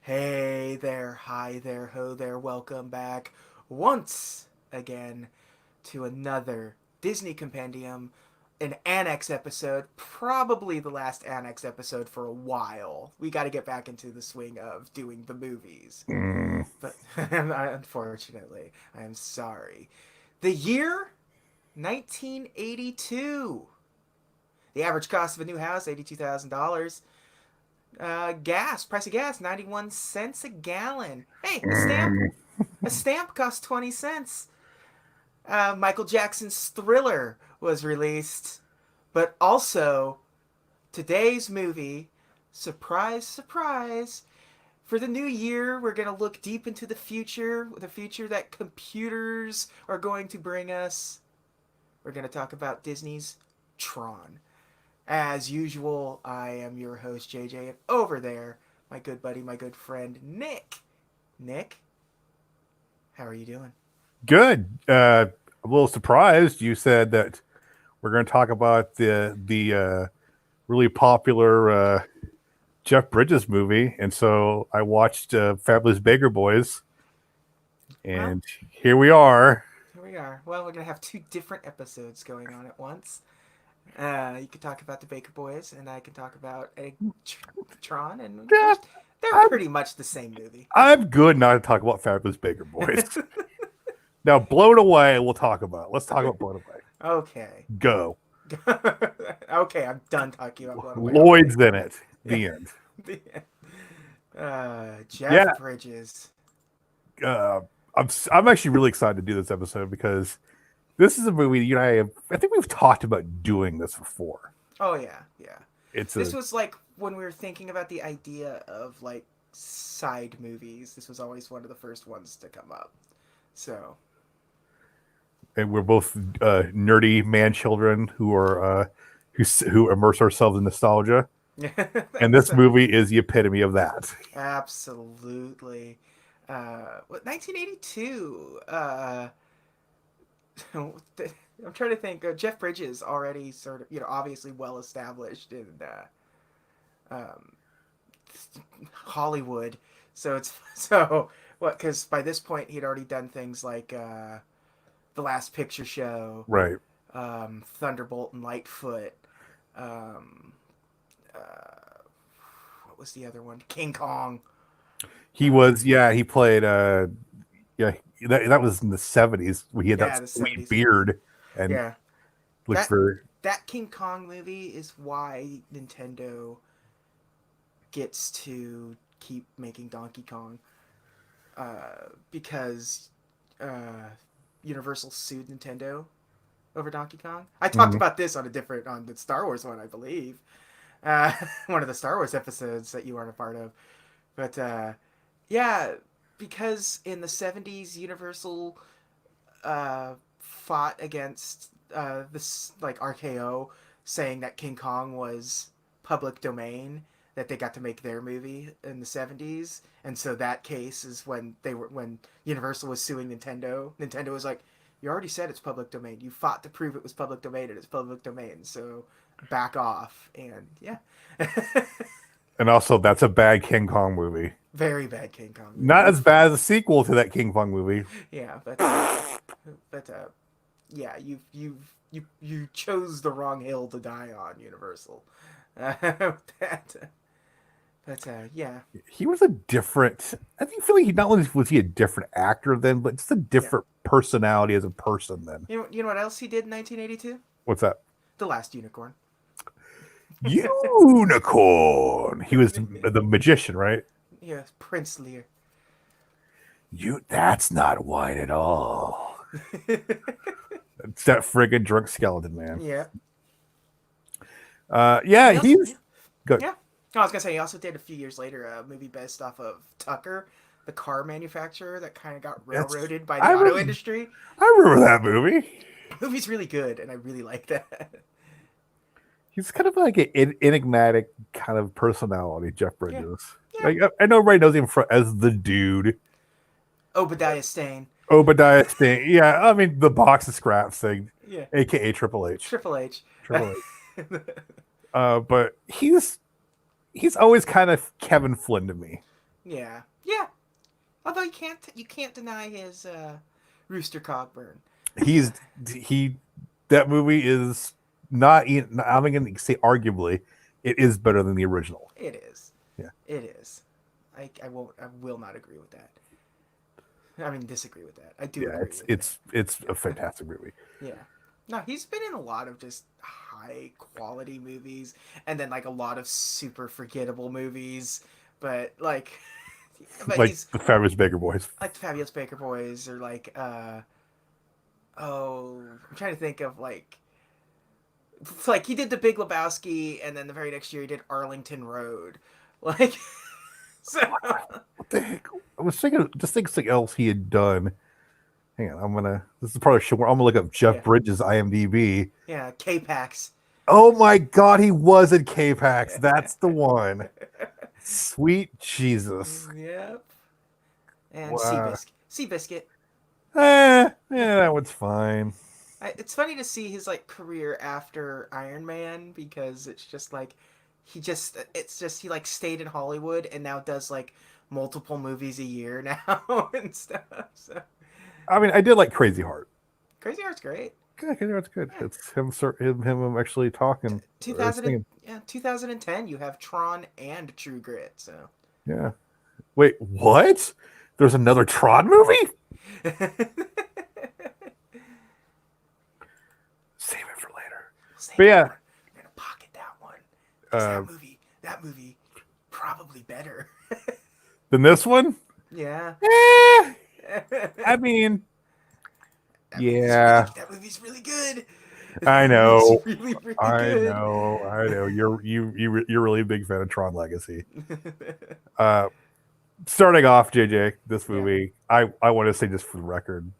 Hey there, hi there, ho there, welcome back once again to another Disney Compendium, an Annex episode, probably the last Annex episode for a while. We got to get back into the swing of doing the movies. Mm, But unfortunately, I'm sorry. The year 1982. The average cost of a new house, $82,000. Price of gas, 91 cents a gallon. Hey, mm. a stamp costs 20 cents. Michael Jackson's Thriller was released, but also today's movie, surprise, surprise, for the new year, we're going to look deep into the future that computers are going to bring us. We're going to talk about Disney's Tron. As usual, I am your host, JJ, and over there, my good buddy, my good friend, Nick. Nick, how are you doing? Good. A little surprised you said that we're going to talk about the really popular Jeff Bridges movie, and so I watched Fabulous Baker Boys, Well, and here we are. here we are. Well, we're going to have two different episodes going on at once. You could talk about the Baker Boys, and I can talk about Tron, and Yeah, they're I'm pretty much the same movie. I'm good not to talk about Fabulous Baker Boys. Now, Blown Away, we'll talk about. Let's talk about Blown Away. Okay. Go. Okay, I'm done talking about Blown Away Lloyd's already. in it. Yeah. The end. Jeff Yeah. Bridges. Uh, I'm actually really excited to do this episode because this is a movie you and I think we've talked about doing this before. Oh yeah, yeah. It's This a was like when we were thinking about the idea of like side movies. This was always one of the first ones to come up. So and we're both nerdy man children who immerse ourselves in nostalgia, and this so movie is the epitome of that. absolutely. 1982. I'm trying to think. Jeff Bridges already sort of, obviously well established in um, Hollywood. So it's so what? Because by this point he'd already done things like The Last Picture Show, Right. Thunderbolt and Lightfoot. Um, what was the other one? King Kong. He was Um, yeah he played yeah that was in the 70s when he had that yeah, the sweet '70s. beard and Yeah, looked that very that King Kong movie is why Nintendo gets to keep making Donkey Kong, because uh, Universal sued Nintendo over Donkey Kong. I talked mm, about this on the Star Wars one, I believe. One of the Star Wars episodes that you aren't a part of. But yeah, because in the '70s, Universal fought against this like RKO, saying that King Kong was public domain, that they got to make their movie in the '70s, and so that case is when Universal was suing Nintendo. Nintendo was like, "You already said it's public domain. You fought to prove it was public domain, and it's public domain. So back off." And yeah, and also that's a bad King Kong movie. very bad King Kong Not movie. as bad as a sequel to that King Kong movie. Yeah, but yeah, you chose the wrong hill to die on, Universal. That, yeah, He was a different. I think feel like he not only was he a different actor then, but just a yeah. different personality as a person then. You know what else he did in 1982? What's that? The Last Unicorn. Unicorn. He was the magician, right? Yeah, Prince Lear. You. That's not white at all. It's that friggin' drunk skeleton man. Yeah. Yeah, He also, he's yeah, good. yeah. No, I was gonna say he also did a few years later a movie based off of Tucker, the car manufacturer that kind of got That's. railroaded by the I auto re- industry. I remember that movie. The movie's really good, and I really like that. He's kind of like an enigmatic kind of personality, Jeff Yeah, Bridges. yeah. I know everybody knows him as the dude. Obadiah Stane. Obadiah Stane. Yeah, I mean the box of scraps thing, Yeah, aka Triple H. Triple H. Triple H. But he's always kind of Kevin Flynn to me. Yeah, yeah. Although you can't deny his Rooster Cogburn. He's he that movie is not even, I'm going to say arguably it is better than the original. It is. Yeah. It is. I will not agree with that. I mean, disagree with that. I do Yeah, agree with it. it's a fantastic movie. Yeah. No, he's been in a lot of just high quality movies, and then like a lot of super forgettable movies. But like, but Like he's the Fabulous Baker Boys. like the Fabulous Baker Boys, or like oh, I'm trying to think of like it's like he did The Big Lebowski, and then the very next year he did Arlington Road. Like, so What the heck? I was thinking just think something else he had done. Hang on, this is part of show where I'm gonna look up Jeff yeah, Bridges IMDb. yeah, K-Pax. Oh my god, he was in K-Pax. That's the one. Sweet Jesus. Yep. And Wow. Seabiscuit. Yeah, that one's fine. It's funny to see his like career after Iron Man, because it's just like he like stayed in Hollywood and now does like multiple movies a year now and stuff. So I mean, I did like Crazy Heart. Crazy Heart's great. Yeah, Crazy Heart's good. Yeah. It's him actually talking or 2000 singing. yeah, 2010 you have Tron and True Grit. So Yeah. Wait, what? There's another Tron movie? Save it for later. Save But that yeah, one. We're gonna pocket that one because uh, that movie probably better. then this one? Yeah. Eh, I that mean, yeah, movie's really good. I That movie's know. really really I good. know. I know. You're really a big fan of Tron Legacy. Uh, Starting off, JJ, this Yeah. movie, I want to say just for the record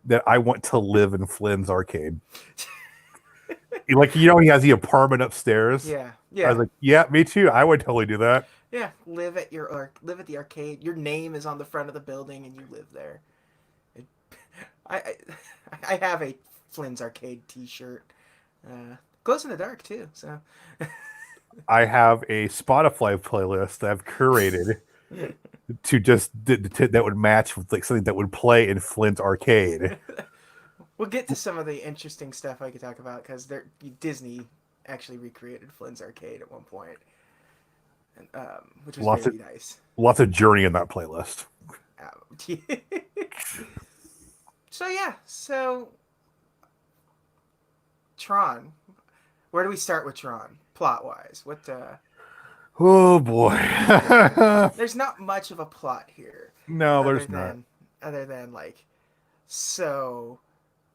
that I want to live in Flynn's arcade. Like he has the apartment upstairs. Yeah. I was Yeah. like, yeah, me too. I would totally do that. Yeah. Live at the arcade. Your name is on the front of the building and you live there. It, I, I I have a Flynn's Arcade T-shirt. Glows in the dark too. So. I have a Spotify playlist that I've curated to that would match with like something that would play in Flynn's arcade. We'll get to some of the interesting stuff I could talk about because Disney actually recreated Flynn's Arcade at one point, and, which was Lots of very nice. Journey in that playlist. So yeah, so Tron. Where do we start with Tron, plot wise? What? Oh boy. There's not much of a plot here, No, other there's not. than like, so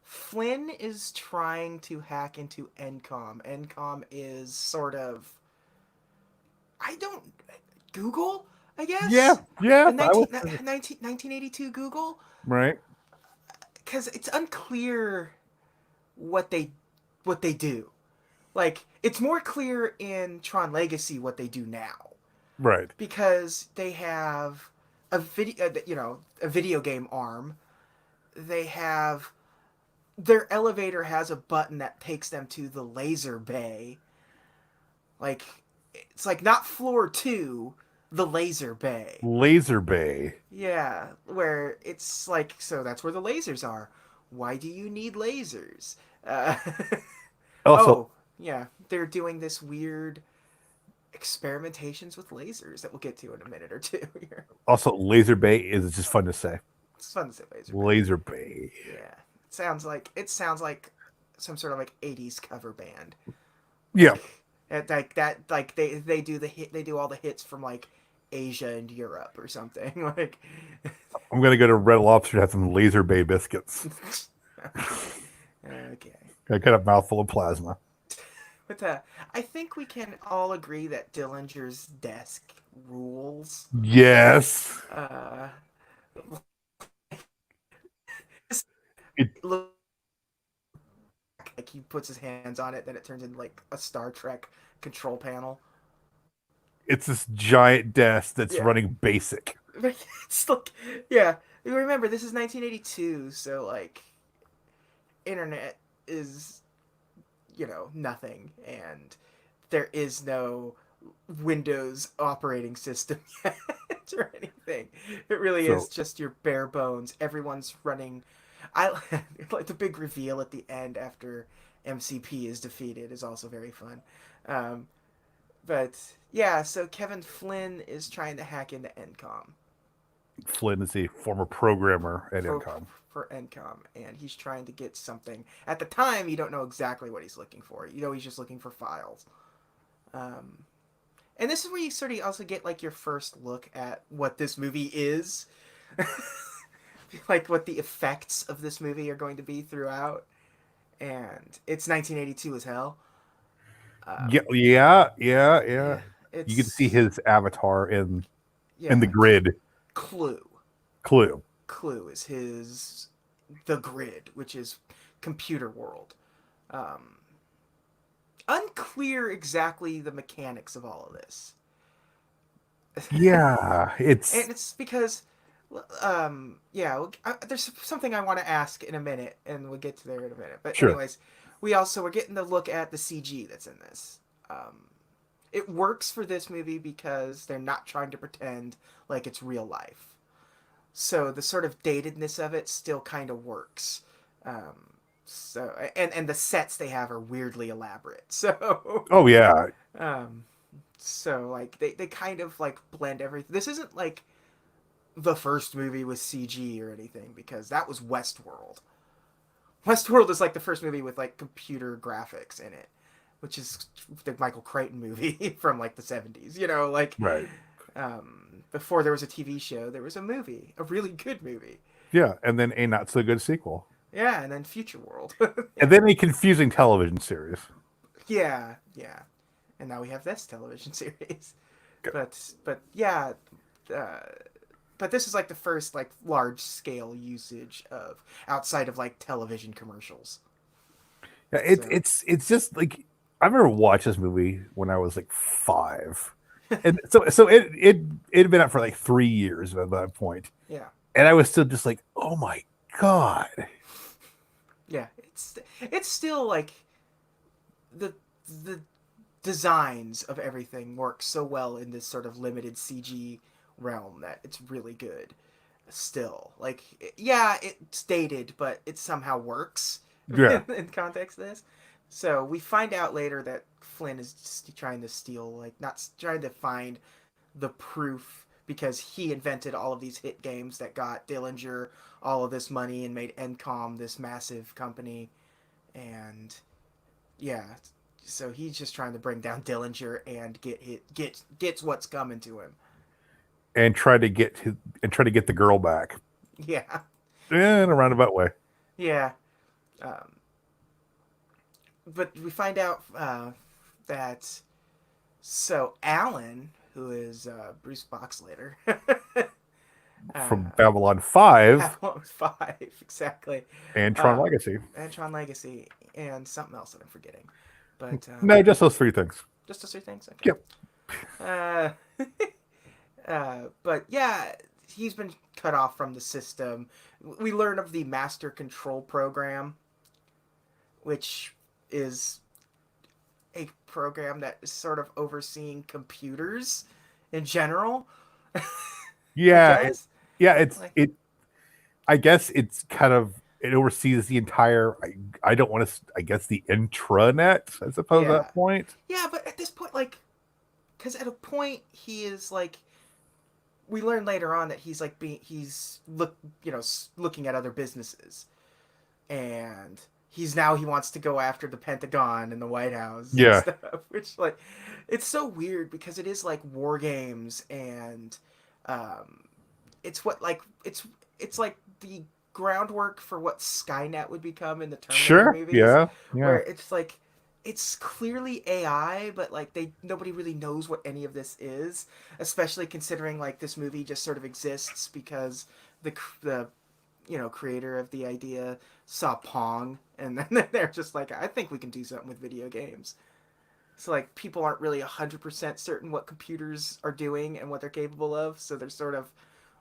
Flynn is trying to hack into Encom. Encom is sort of, I don't, Google, I Yeah, guess? yeah. A I was 1982 Google? right. Because it's unclear what they do. Like, it's more clear in Tron Legacy what they do now. Right. Because they have a video game arm. They have their elevator has a button that takes them to the laser bay. Like, it's like not floor 2, the laser bay. Laser Bay. Yeah, where it's like, so that's where the lasers are. Why do you need lasers? Uh, Also, oh, yeah, they're doing this weird experimentations with lasers that we'll get to in a minute or two here. Laser Bay is just fun to say. It's fun to say laser bay. Laser Bay. Yeah, it sounds like some sort of like 80s cover band. Yeah. Like that like they do they do all the hits from like Asia and Europe or something. Like I'm gonna go to Red Lobster to have some Laser Bay biscuits. okay. I got a mouthful of plasma. But I think we can all agree that Dillinger's desk rules. Yes. It, Look, like he puts his hands on it, then it turns into like a Star Trek control panel. it's this giant desk that's Yeah. running basic. It's like, yeah. You remember this is 1982, so like, internet is, nothing, and there is no Windows operating system yet. or anything. It really is So just your bare bones. Everyone's running. I like the big reveal at the end after MCP is defeated is also very fun. Um, but yeah, so Kevin Flynn is trying to hack into Encom Flynn is a former programmer at for Incom. for Encom, and he's trying to get something. At the time, you don't know exactly what he's looking for. You know, he's just looking for files. Um, and this is where you sort of also get like your first look at what this movie is, like what the effects of this movie are going to be throughout. And it's 1982 as hell. Yeah, Um, yeah. yeah, You get to see it's his avatar in the yeah. grid. Clue. Clue. Clue is his the grid, which is computer world. Um, Unclear exactly the mechanics of all of this. Yeah, And it's it's because yeah, there's something I want to ask in a minute, and we'll get to there in a minute. But sure. anyways, we're getting to look at the CG that's in this. It works for this movie because they're not trying to pretend like it's real life, so the sort of datedness of it still kind of works. So and the sets they have are weirdly elaborate. So Oh yeah, um, so like they kind of like blend everything. This isn't like the first movie with CG or anything because that was Westworld. Westworld is like the first movie with like computer graphics in it, which is the Michael Crichton movie from like the 70s. You know, like right. before there was a TV show, there was a movie, a really good movie. Yeah, and then a not so good sequel, Yeah, and then Future World. and Yeah, then a confusing television series. yeah, and now we have this television series. But yeah, uh, but this is like the first like large scale usage of outside of like television commercials. Yeah, So it's just like I remember watched this movie when I was like 5, and so it had been out for like 3 years at that point, yeah, and I was still just like, oh my god, yeah, it's still like the the designs of everything work so well in this sort of limited CG realm that it's really good. Still, like yeah, it's dated, but it somehow works yeah, in context of this. So we find out later that Flynn is trying to steal, like not trying to find the proof because he invented all of these hit games that got Dillinger all of this money and made Encom this massive company. And yeah, so he's just trying to bring down Dillinger and gets what's coming to him. and try to get the girl back Yeah, in a roundabout way. yeah. Um, but we find out that Alan, who is Bruce Boxleiter, From uh, Babylon 5 Babylon 5, exactly. and Tron Um, Legacy. and Tron Legacy, and something else that I'm forgetting. But No, just those three things. just those three things? Okay. Yep. Uh, but yeah, he's been cut off from the system. We learn of the Master Control Program, which is a program that is sort of overseeing computers in general. I Yeah, guess. it's Like, it. I guess it's kind of it oversees the entire. I don't want to. I guess the intranet. I suppose at yeah, that point. yeah, but at this point, like, because at a point he is like, we learn later on that he's like he's looking at other businesses, and he wants to go after the Pentagon and the White House and Yeah, stuff, which like, it's so weird because it is like war games and, um, it's what like it's like the groundwork for what Skynet would become in the Terminator sure. movies, Yeah. where it's like it's clearly AI, but like nobody really knows what any of this is, especially considering like this movie just sort of exists because the creator of the idea saw Pong, and then they're just like, I think we can do something with video games. So like people aren't really 100% certain what computers are doing and what they're capable of, so they're sort of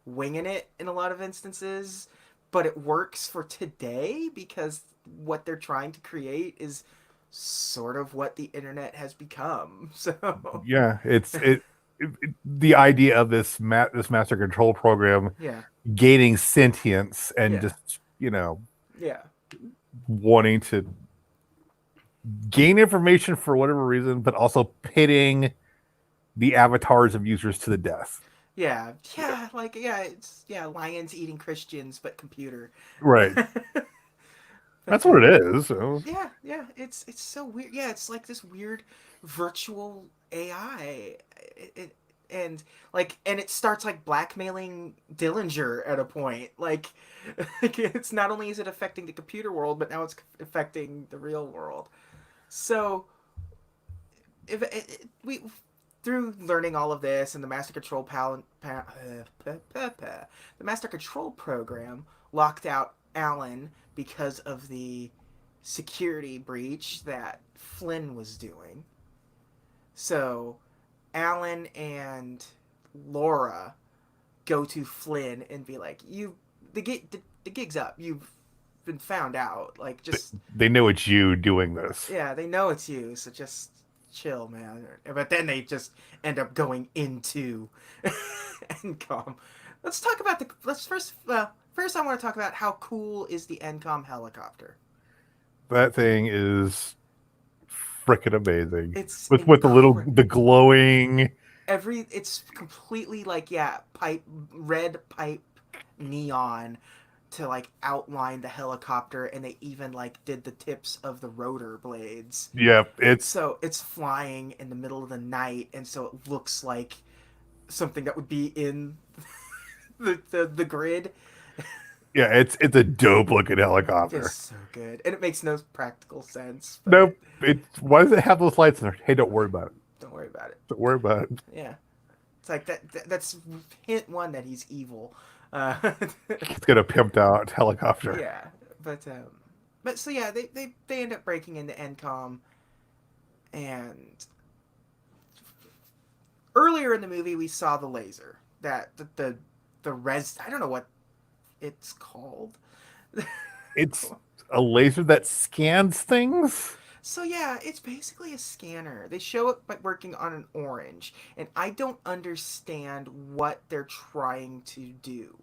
winging it in a lot of instances, but it works for today because what they're trying to create is sort of what the internet has become. So Yeah. the idea of this master control program Yeah. gaining sentience and Yeah. just Yeah. wanting to gain information for whatever reason, but also pitting the avatars of users to the death. Yeah. Yeah. Like, yeah, it's, yeah, lions eating Christians, but computer. Right. That's But, what it is. So. yeah, yeah, it's so weird. Yeah, it's like this weird virtual AI. And like, and it starts like blackmailing Dillinger at a point. Like it's not only is it affecting the computer world, but now it's affecting the real world. So if we through learning all of this and the master control the master control program locked out Alan because of the security breach that Flynn was doing. So Alan and Laura go to Flynn and be like, "You, the gig's up. You've been found out. Like, just They know it's you doing this. yeah, they know it's you. So just chill, man." But then they just end up going into NCOM. Let's talk about the. Let's first. First, I want to talk about how cool is the NCOM helicopter. That thing is freaking amazing. It's With the glowing. it's completely like, yeah, red pipe neon to like outline the helicopter, and they even like did the tips of the rotor blades. Yep, it's So it's flying in the middle of the night, and so it looks like something that would be in the grid. it's a dope looking helicopter. Just so good, and it makes no practical sense. But Nope. Why does it have those lights in there? Hey, don't worry about it. don't worry about it. Don't worry about it. Yeah, it's like that's hint one that he's evil. Uh, It's got a pimped out helicopter. yeah, but so yeah, they end up breaking into NCOM, and earlier in the movie we saw the laser that the res I don't know what it's called. It's a laser that scans things. So yeah, it's basically a scanner. They show it by working on an orange, and I don't understand what they're trying to do.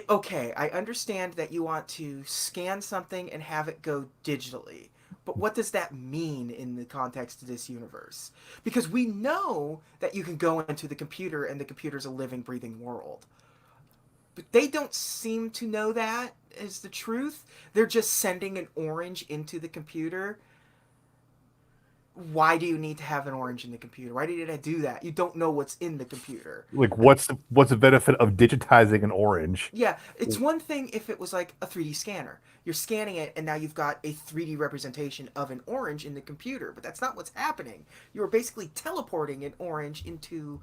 Okay, I understand that you want to scan something and have it go digitally, but what does that mean in the context of this universe? Because we know that you can go into the computer and the computer's a living, breathing world. But they don't seem to know that is the truth. They're just sending an orange into the computer. Why do you need to have an orange in the computer? Why did I do that? You don't know what's in the computer. Like, what's the benefit of digitizing an orange? Yeah, it's one thing if it was like a 3D scanner. You're scanning it, and now you've got a 3D representation of an orange in the computer, but that's not what's happening. You're basically teleporting an orange into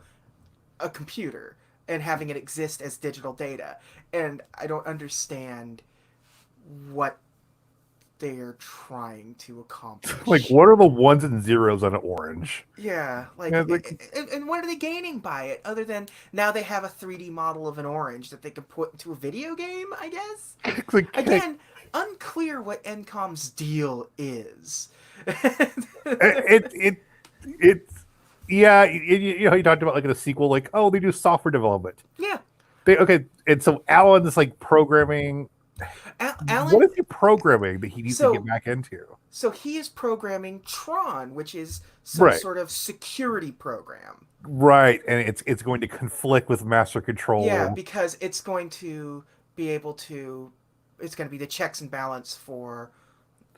a computer and having it exist as digital data. And I don't understand what they're trying to accomplish. Like, what are the ones and zeros on an orange? Yeah, Yeah, like, and what are they gaining by it other than now they have a 3D model of an orange that they can put into a video game, I guess? it's like, Again, unclear what NCOM's deal is. it yeah, you talked about like in a sequel, like, oh, they do software development. Yeah. And so Alan's like programming. Alan, what is he programming that he needs So- to get back into? so he is programming Tron, which is some Right. sort of security program. Right, and it's going to conflict with master control. Yeah, because it's going to be able to it's going to be the checks and balance for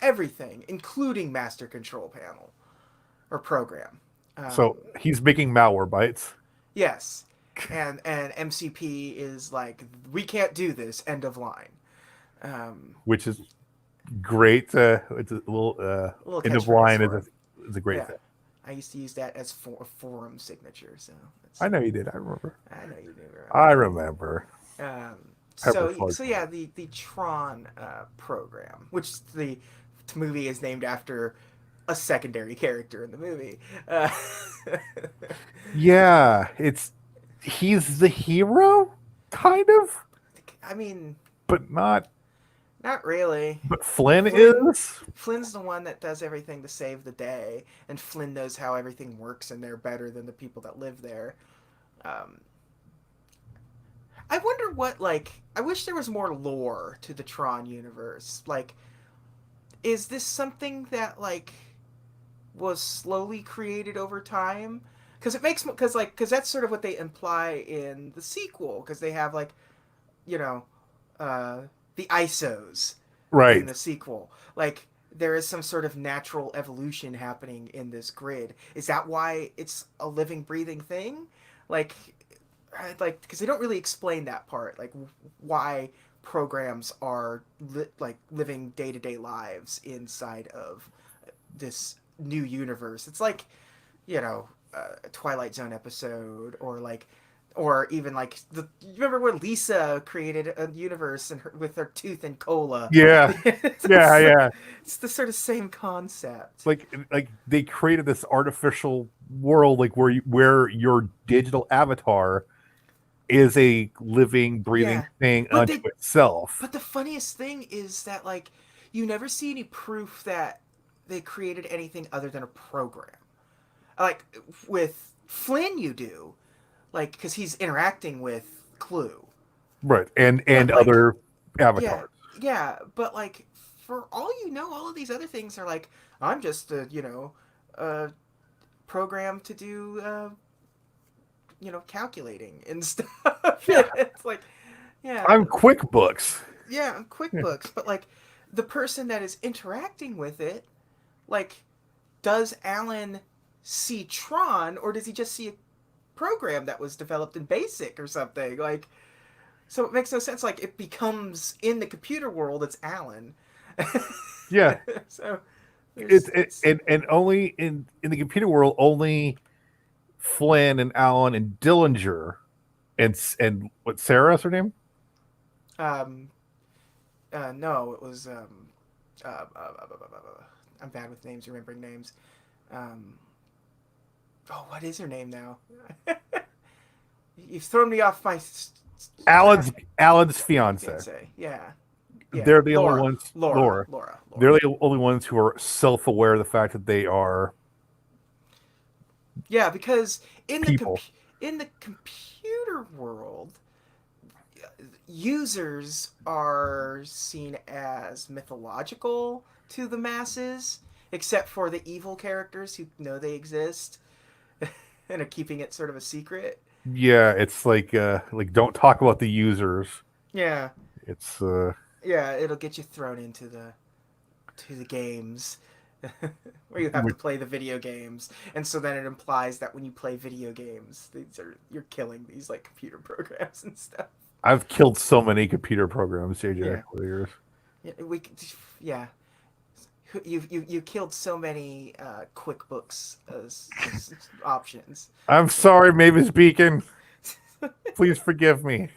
everything, including master control panel or program. So he's making malware bytes. Yes. And MCP is like, we can't do this, end of line. Which is great. It's a little Little end of catchphrase line for is a great Yeah. thing. I used to use that as for a forum signature, so that's, I know you did. I remember. I know you do. I remember. Um, Pepper so Fudge. yeah, the Tron program, which the movie is named after a secondary character in the movie. Yeah, he's the hero, kind of, I mean, but not. Not really. But Flynn Flynn is? Flynn's the one that does everything to save the day, and Flynn knows how everything works in there better than the people that live there. Um, I wonder what like I wish there was more lore to the Tron universe. Like, is this something that like was slowly created over time? Because it makes because that's sort of what they imply in the sequel. Because they have like you know uh, the ISOs in Right. the sequel. Like there is some sort of natural evolution happening in this grid. Is that why it's a living, breathing thing? Like, like because they don't really explain that part. Like why programs are like living day to day lives inside of this new universe. It's like a Twilight Zone episode, or like, or even like you remember when Lisa created a universe and with her tooth and cola. Yeah. Yeah, yeah. It's the sort of same concept. Like they created this artificial world like where your digital avatar is a living, breathing Yeah, thing but unto they itself. but the funniest thing is that like you never see any proof that they created anything other than a program. Like with Flynn, you do, like because he's interacting with Clue. Right. And But like, other yeah, avatars. yeah, but like, for all you know, all of these other things are like, I'm just a program to do calculating and stuff. Yeah. It's like, yeah, I'm QuickBooks. yeah, QuickBooks, but like, the person that is interacting with it, like, does Alan see Tron, or does he just see a program that was developed in BASIC or something? Like, so it makes no sense. Like it becomes in the computer world, it's Alan. Yeah. So It's it's and only in the computer world only Flynn and Alan and Dillinger and what Sarah's her name? um no, it was I'm bad with names, remembering names. Um, oh, what is her name now? You've thrown me off my track. Alan's fiance. Fiance, yeah, yeah. They're the only ones. Laura. They're Laura. the only ones who are self-aware of the fact that they are Yeah, because people. in the computer world, users are seen as mythological to the masses, except for the evil characters who know they exist and are keeping it sort of a secret. Yeah, it's like don't talk about the users. Yeah, It's yeah, it'll get you thrown into the games. Where you have to play the video games, and so then it implies that when you play video games, you're killing these like computer programs and stuff. I've killed so many computer programs, JJ, Yeah, over the years. yeah, yeah. You killed so many QuickBooks as options. I'm sorry, Mavis Beacon. Please forgive me.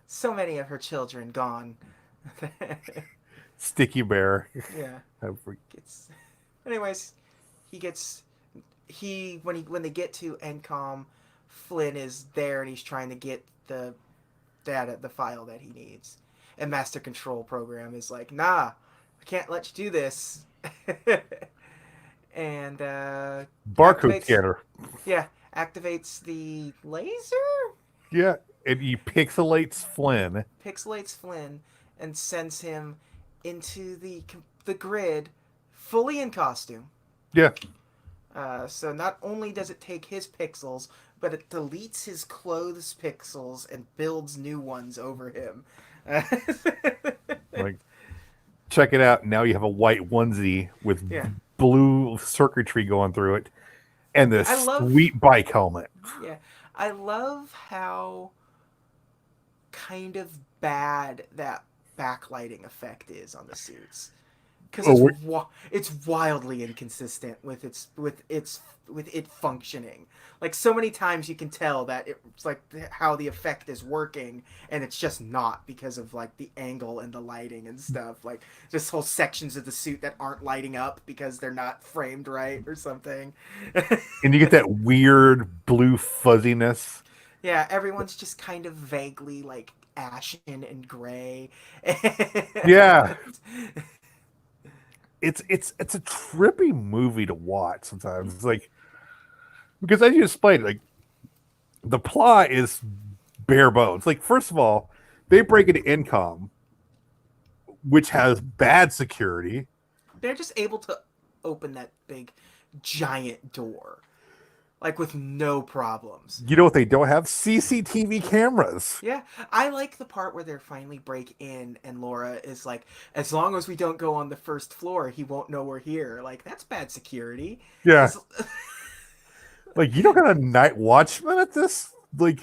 So many of her children gone. Sticky Bear. Yeah, I've gets. Anyways, he gets when they get to Encom, Flynn is there and he's trying to get the data, the file that he needs, and Master Control Program is like, nah, I can't let you do this. And Barcode activates scanner. yeah, activates the laser, Yeah, and he pixelates Flynn. pixelates Flynn, and sends him into the grid, fully in costume. Yeah, So not only does it take his pixels, but it deletes his clothes pixels and builds new ones over him. like check it out. Now you have a white onesie with Yeah, blue circuitry going through it, and this I love. sweet bike helmet. Yeah, I love how kind of bad that backlighting effect is on the suits, because Oh, it's wildly inconsistent with it functioning. Like so many times you can tell that it's like how the effect is working, and it's just not because of like the angle and the lighting and stuff. Like just whole sections of the suit that aren't lighting up because they're not framed right or something. and you get that weird blue fuzziness. Yeah, everyone's just kind of vaguely like ashen and gray. Yeah, it's a trippy movie to watch sometimes. It's like because as you explained, like the plot is bare bones. Like first of all, they break into income, which has bad security. They're just able to open that big, giant door, like with no problems. You know what they don't have? CCTV cameras. Yeah, I like the part where they finally break in, and Laura is like, "As long as we don't go on the first floor, he won't know we're here." Like that's bad security. Yeah. As, Like you don't got a night watchman at this like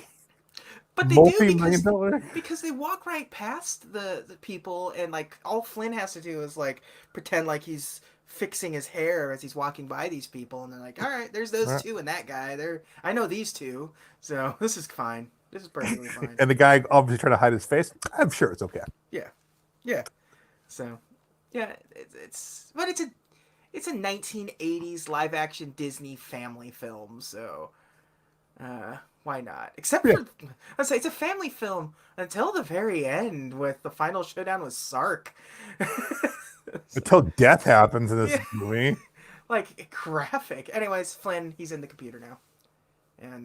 but they do multi-million dollar. because they walk right past the people, and like all Flynn has to do is like pretend like he's fixing his hair as he's walking by these people, and they're like, "All right, there's those two and that guy. There, I know these two, so this is fine. This is perfectly fine." And the guy obviously trying to hide his face. I'm sure it's okay. Yeah, yeah. So, yeah, it's but it's a 1980s live action Disney family film, so why not? Except Yeah. for I'd say it's a family film until the very end with the final showdown with Sark. Until death happens in this Yeah, movie. like graphic. Anyways, Flynn, he's in the computer now, and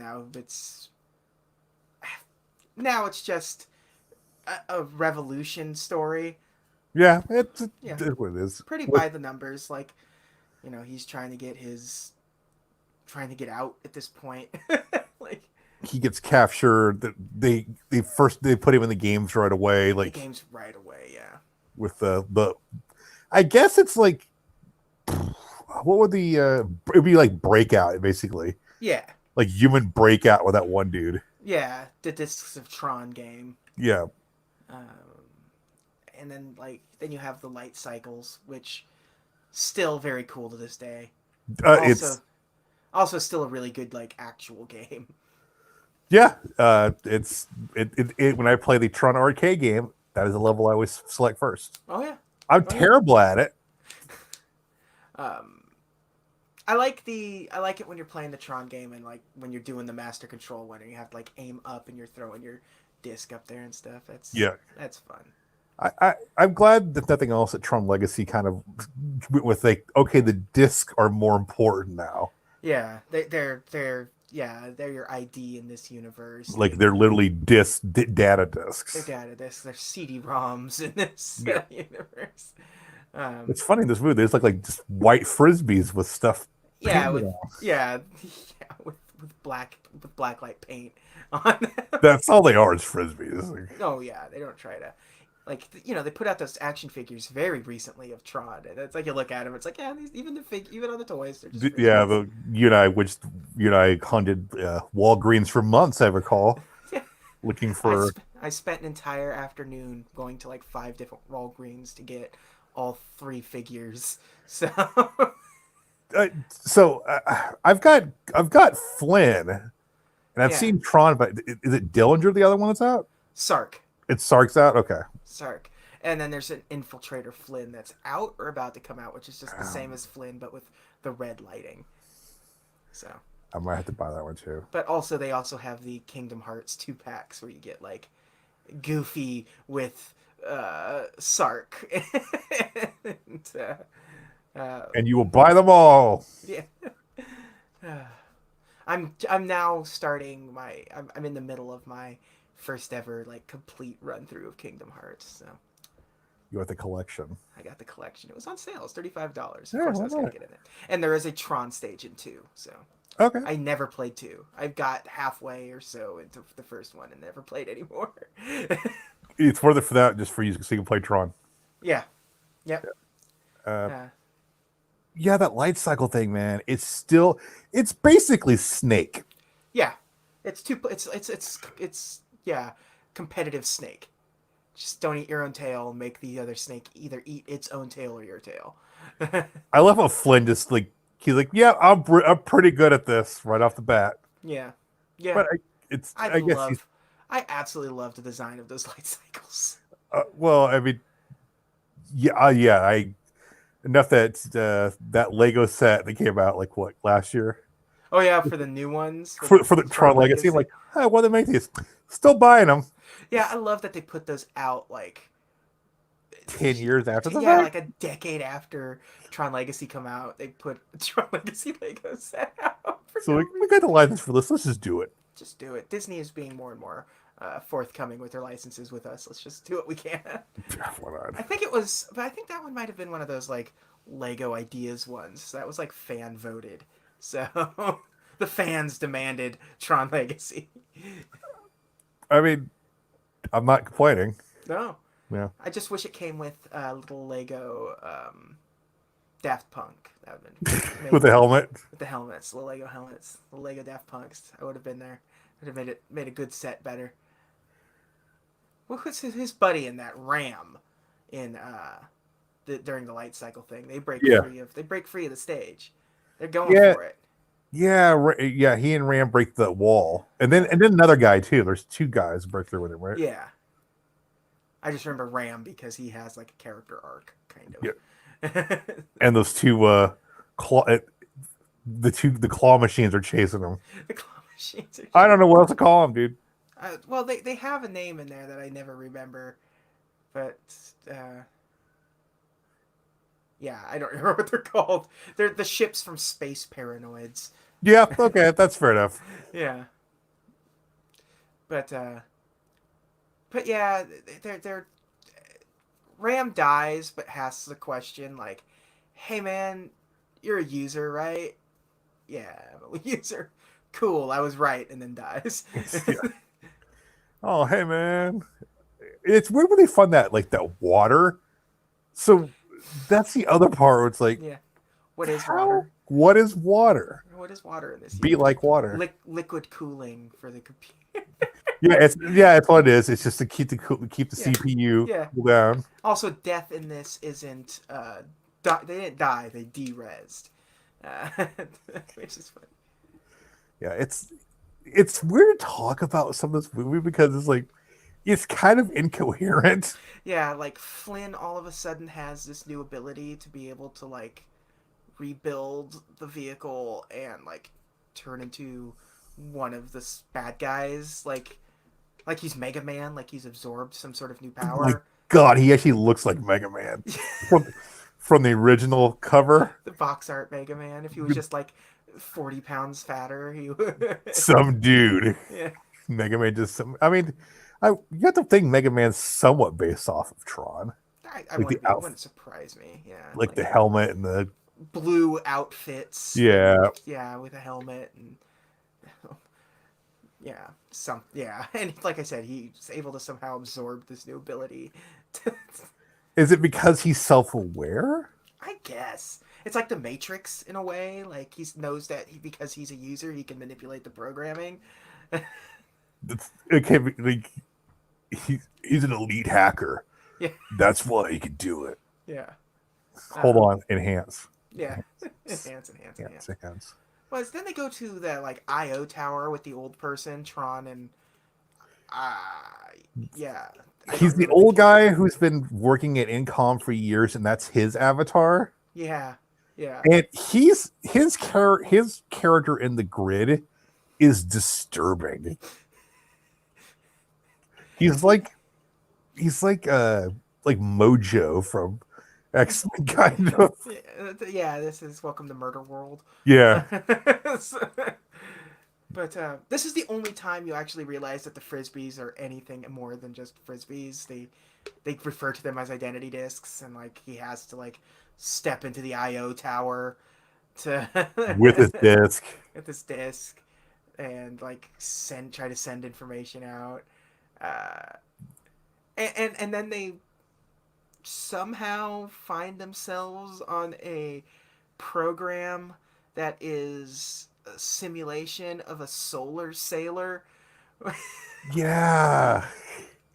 now it's just a revolution story. Yeah, Yeah, it's what it is. pretty by the numbers. Like, he's trying to get out at this point. Like He gets captured. That they put him in the games right away. the Like game's right away. Yeah. with the I guess it's like what would the it'd be like breakout basically Yeah. like human breakout with that one dude. Yeah. The Discs of Tron game. Yeah, Um, and then you have the light cycles, which still very cool to this day. Also, it's also still a really good like actual game. yeah. It when I play the Tron arcade game, that is a level I always select first. Oh yeah. I'm Oh, yeah. terrible at it. Um, I like it when you're playing the Tron game and like when you're doing the master control one and you have to like aim up and you're throwing your disc up there and stuff. Yeah, That's fun. I'm glad that nothing else at Tron Legacy kind of went with like okay, the discs are more important now. Yeah, they're your ID in this universe. Like they're literally data They're discs. data discs. They're CD-ROMs in this Yeah. universe. Um, It's funny in this movie. There's like just white frisbees with stuff yeah, painted with on. yeah, yeah, with black light paint on them. That's all they are is frisbees. Like, Oh yeah, they don't try to like they put out those action figures very recently of Tron, and it's like you look at them, it's like yeah, even on the toys, they're just yeah, frisbees. you and I hunted Walgreens for months. I recall Yeah. looking for. I spent an entire afternoon going to like 5 different Walgreens to get all 3 figures. So I've got Flynn, and I've yeah, seen Tron, but is it Dillinger the other one that's out? Sark, It's Sark's out. Okay. Sark, and then there's an Infiltrator Flynn that's out or about to come out, which is just the same as Flynn but with the red lighting. So, I might have to buy that one too. but also they also have the Kingdom Hearts 2 packs where you get like Goofy with Sark. and, And you will buy them all. yeah. I'm now starting I'm in the middle of my first ever like complete run through of Kingdom Hearts. So You want the collection. I got the collection. It was on sale. It's $35. Of Yeah, course I why was gonna not? get in it. And there is a Tron stage in 2. So Okay. I never played 2. I've got halfway or so into the first one and never played anymore. It's worth it for that, just for you so you can play Tron. Yeah. Yep. Uh, Uh, yeah, that light cycle thing, man. It's basically Snake. yeah. It's yeah, competitive Snake. Just don't eat your own tail. Make the other snake either eat its own tail or your tail. I love how Flynn just like he's like, yeah, I'm pretty good at this right off the bat. Yeah. Yeah. But I guess I absolutely love the design of those light cycles. well, I mean, yeah, I enough that that Lego set that came out like what last year Oh yeah, for the new ones. for the Tron Legacy. I'm like, hey, what do they make these? Still buying them. Yeah, I love that they put those out like 10 years after the yeah, fact. like a decade after Tron Legacy come out, they put Tron Legacy Lego set out for So no we reason. got the license for this. Let's just do it. Just do it. Disney is being more and more forthcoming with their licenses with us. Let's just do what we can. Why not? I think it was, but I think that one might have been one of those like Lego ideas ones. That was like fan voted. So the fans demanded Tron Legacy. I mean, I'm not complaining. No, Yeah. I just wish it came with a little Lego Daft Punk. That would have been With made the helmet. with the helmets, the Lego helmets, the Lego Daft Punks. I would have been there. Would have made a good set better. What was his buddy in that Ram in during the light cycle thing? Yeah. They break free of the stage. They're going Yeah. for it. Yeah. Yeah. He and Ram break the wall. Yeah, And then another guy too. There's two guys break through with him, right? yeah. I just remember Ram because he has like a character arc, kind Yeah. of. And those two claw the claw machines are chasing him. The claw machines are. I don't know what else to call them, dude. Well, they have a name in there that I never remember, but yeah, I don't remember what they're called. They're the ships from Space Paranoids. Yeah, okay, that's fair enough. Yeah, but yeah, they're Ram dies, but asks the question like, "Hey man, you're a user, right?" Yeah, I'm a user. Cool, I was right, and then dies. Yeah. Oh, hey man, it's really fun that like that water. So that's the other part where it's like, Yeah. What is how? water? What is water? What is water in this Be universe? like water. Liquid cooling for the computer. Yeah, it's what it is. It's just to keep the Yeah. CPU Yeah. cool down. Also, death in this isn't. They didn't die. They de-rezzed, uh, which is funny. Yeah, it's weird to talk about some of this movie because it's like it's kind of incoherent. Yeah, like Flynn all of a sudden has this new ability to be able to like rebuild the vehicle and like turn into one of the bad guys. Like he's Mega Man. Like he's absorbed some sort of new My power. God, he actually looks like Mega Man from, from the original cover. The box art Mega Man. If he was just like 40 pounds fatter, he would. Some dude. Yeah. Mega Man just some. I mean, you have to think Mega Man's somewhat based off of Tron, I like the wouldn't. It outfit, wouldn't surprise me. Yeah, like the helmet and the blue outfits. yeah. Yeah, with a helmet and yeah, and like I said, he's able to somehow absorb this new ability. Is it because he's self-aware? I guess it's like the Matrix in a way. Like he knows that because he's a user, he can manipulate the programming. Okay, like he's an elite hacker. Yeah, That's why he could do it. yeah, Hold on, enhance. yeah. Enhance. Enhance. Enhance. Well, then they go to the like IO tower with the old person, Tron, and uh, yeah. I He's don't the remember old kid. guy who's been working at Incom for years, and that's his avatar. Yeah, yeah, And his character in the grid is disturbing. He's like like Mojo from X-Men kind of. yeah. This is Welcome to Murder World. Yeah. But this is the only time you actually realize that the frisbees are anything more than just frisbees. They refer to them as identity discs, and like he has to like step into the IO tower to With his disc. with this disc and like try to send information out. Uh, and then they somehow find themselves on a program that is a simulation of a solar sailor. Yeah.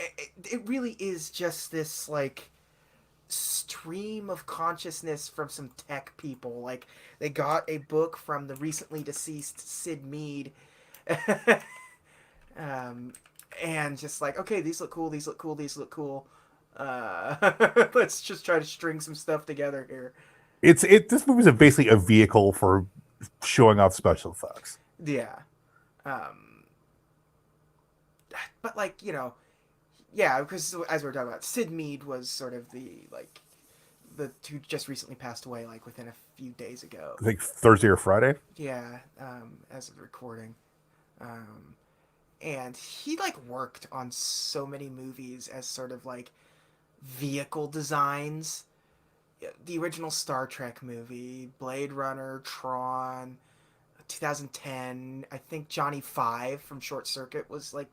It really is just this like stream of consciousness from some tech people. Like they got a book from the recently deceased Sid Mead. um, and just like, okay, these look cool, these look cool, these look cool. Let's just try to string some stuff together here. This movie is basically a vehicle for showing off special effects. Yeah. Um, but like, yeah, because as we were talking about, Sid Mead was sort of the who just recently passed away like within a few days ago. I think Thursday or Friday. Yeah, as of recording. Um, and he like worked on so many movies as sort of like vehicle designs. The original Star Trek movie, Blade Runner, Tron, 2010. I think Johnny Five from Short Circuit was like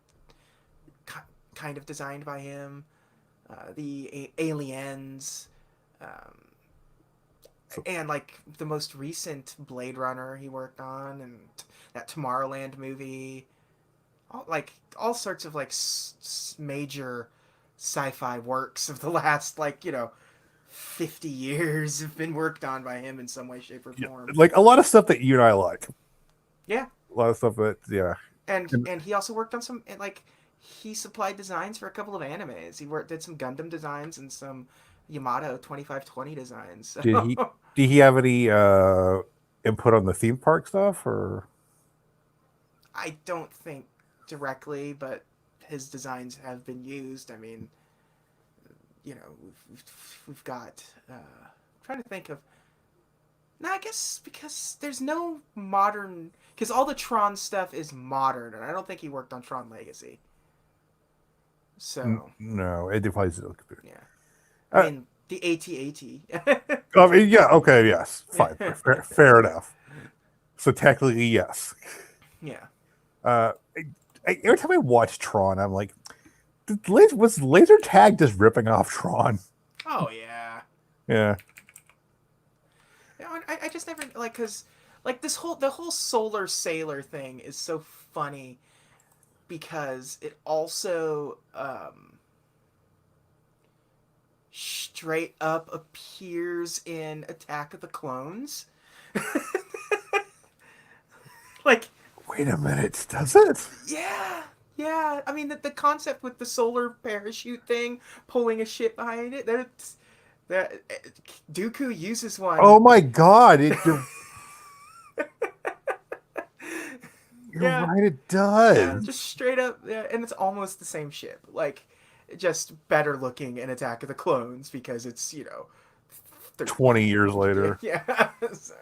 kind of designed by him. Aliens, um, So and like the most recent Blade Runner he worked on, and that Tomorrowland movie. All sorts of like major sci-fi works of the last 50 years have been worked on by him in some way, shape, or yeah, form. like a lot of stuff that you and I like. Yeah, A lot of stuff that yeah. and he also worked on some like he supplied designs for a couple of animes. He did some Gundam designs and some Yamato 2520 designs. Did he did he have any input on the theme park stuff or I don't think directly, but his designs have been used. I mean, we've got. I'm trying to think of. No, I guess because there's no modern. Because all the Tron stuff is modern, and I don't think he worked on Tron Legacy. So, no? It defies the computer. yeah. I Uh, mean, the AT-AT. I mean, yeah, okay, yes, fine, fair enough. So technically, yes. Yeah. Uh, every time I watch Tron, I'm like, was laser tag just ripping off Tron? Oh, yeah. Yeah, I just never like because like the whole solar sailor thing is so funny because it also straight up appears in Attack of the Clones. Like, wait a minute, does it? yeah, yeah. I mean, the concept with the solar parachute thing pulling a ship behind it. That Dooku uses one. Oh my god! You're Yeah, right, it yeah. does. Just straight up, yeah, and it's almost the same ship. Like, just better looking in Attack of the Clones because it's 30, 20 years later, yeah. So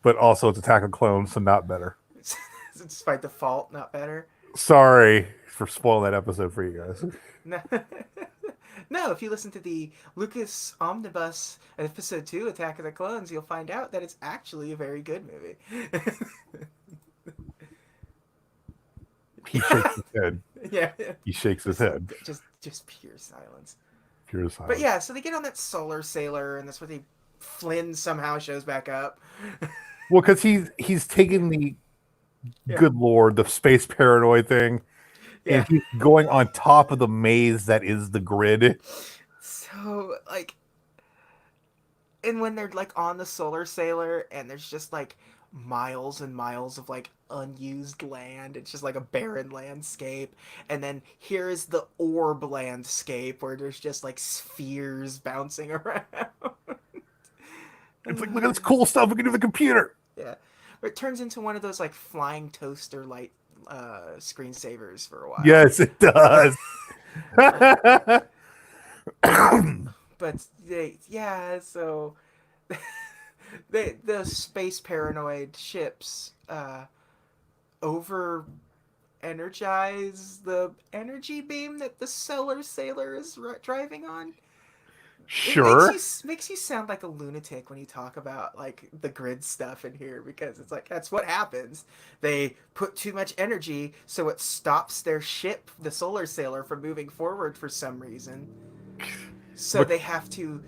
but also it's Attack of Clones, so not better. it's by default not better. Sorry for spoiling that episode for you guys. No, no. If you listen to the Lucas Omnibus episode 2, Attack of the Clones, you'll find out that it's actually a very good movie. He shakes his head. Yeah, He shakes his head. just pure silence. Pure But silence. yeah, so they get on that solar sailor, and that's where Flynn somehow shows back up. Well, because he's taking the Yeah, good lord, the space paranoid thing, and yeah. he's going on top of the maze that is the grid. So like, and when they're like on the solar sailor, and there's just like miles and miles of like unused land. It's just like a barren landscape. And then here is the orb landscape where there's just like spheres bouncing around. It's like, look at this cool stuff we can do with the computer. Yeah. But it turns into one of those like flying toaster light screensavers for a while. Yes, it does. But so the space paranoid ships over energize the energy beam that the solar sailor is driving on. It Sure. makes you sound like a lunatic when you talk about like the grid stuff in here because it's like that's what happens. They put too much energy so it stops their ship, the solar sailor, from moving forward for some reason. So But they have to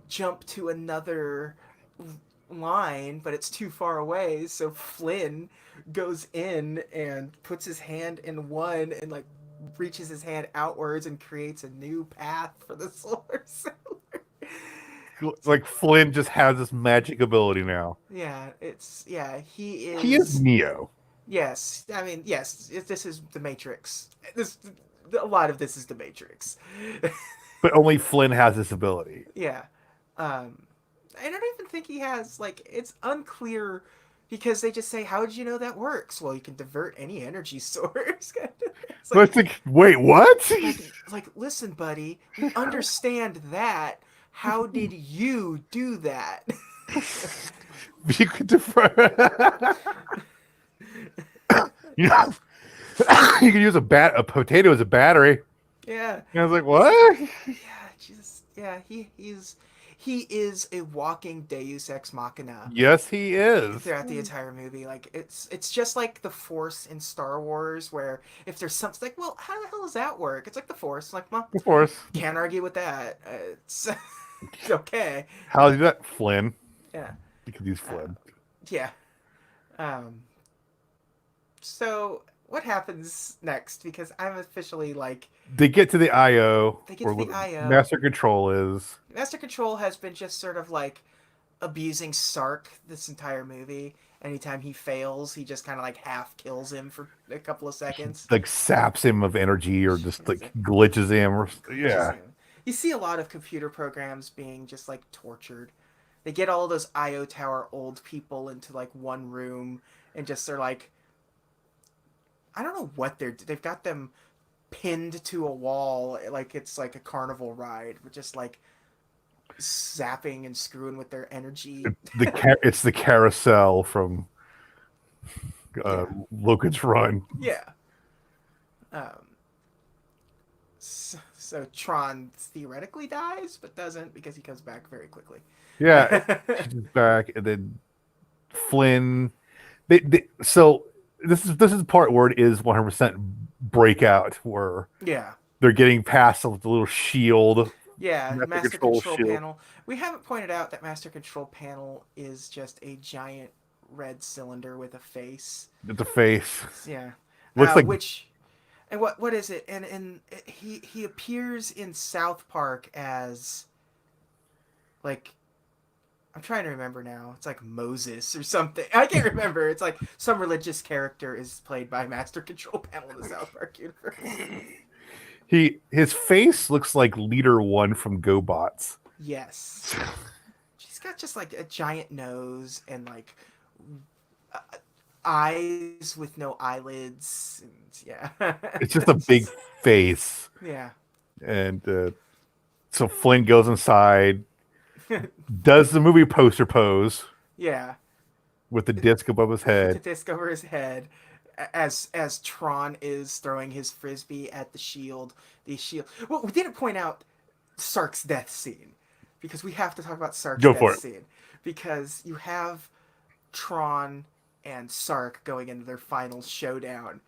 jump to another line, but it's too far away. So Flynn goes in and puts his hand in one and like reaches his hand outwards and creates a new path for the solar sailor. like Flynn just has this magic ability now. He He is is. Neo. Yes, I mean yes. This is the Matrix. This a lot of this is the Matrix. But only Flynn has this ability. Yeah, I don't even think he has like it's unclear because they just say, "How did you know that works?" Well, you can divert any energy source. It's But it's like, wait, what? listen, buddy, we understand that. How did you do that? You could defer. You know, you could use a potato as a battery. Yeah, And I was like, it's what? yeah, just yeah. He is a walking Deus ex machina Yes, he is. throughout the entire movie. Like it's just like the Force in Star Wars, where if there's something like, well, how the hell does that work? It's like the Force. Like, well, Of course. can't argue with that. It's okay. How do you do that? Flynn. Yeah. You could use Uh, Flynn. yeah. Um. So what happens next? Because I'm officially like, They get to the IO they get where to the the IO. Master Control is. Master Control has been just sort of like abusing Sark this entire movie. Anytime he fails, he just kind of like half kills him for a couple of seconds. Like saps him of energy or just He's like like glitches him or glitches yeah. him. You see a lot of computer programs being just like tortured. They get all those IO Tower old people into like one room and just they're like, I don't know what they've got them pinned to a wall like it's like a carnival ride, with just like zapping and screwing with their energy. It's the carousel from Yeah, Logan's Run. yeah. Um, so Tron theoretically dies, but doesn't because he comes back very quickly. Yeah, she's back, and then Flynn. So this is the part where it is 100% breakout, where Yeah, they're getting past the little shield, yeah. Master Master Control Control shield, Panel. We haven't pointed out that Master Control Panel is just a giant red cylinder with a face. at the face. Yeah, Looks like which and what is it? And he appears in South Park as like, I'm trying to remember now. It's like Moses or something. I can't remember. It's like some religious character is played by Master Control Panel in the South Park universe. his face looks like Leader One from GoBots. Yes. She's got just like a giant nose and like uh, eyes with no eyelids. And yeah. It's just a big face, Yeah. and so Flynn goes inside, does the movie poster pose Yeah. with the disc above his With the head. disc over his head. As Tron is throwing his frisbee at the shield. The shield. Well, we didn't point out Sark's death scene, because we have to talk about Sark's Go death for it. scene, because you have Tron and Sark going into their final showdown,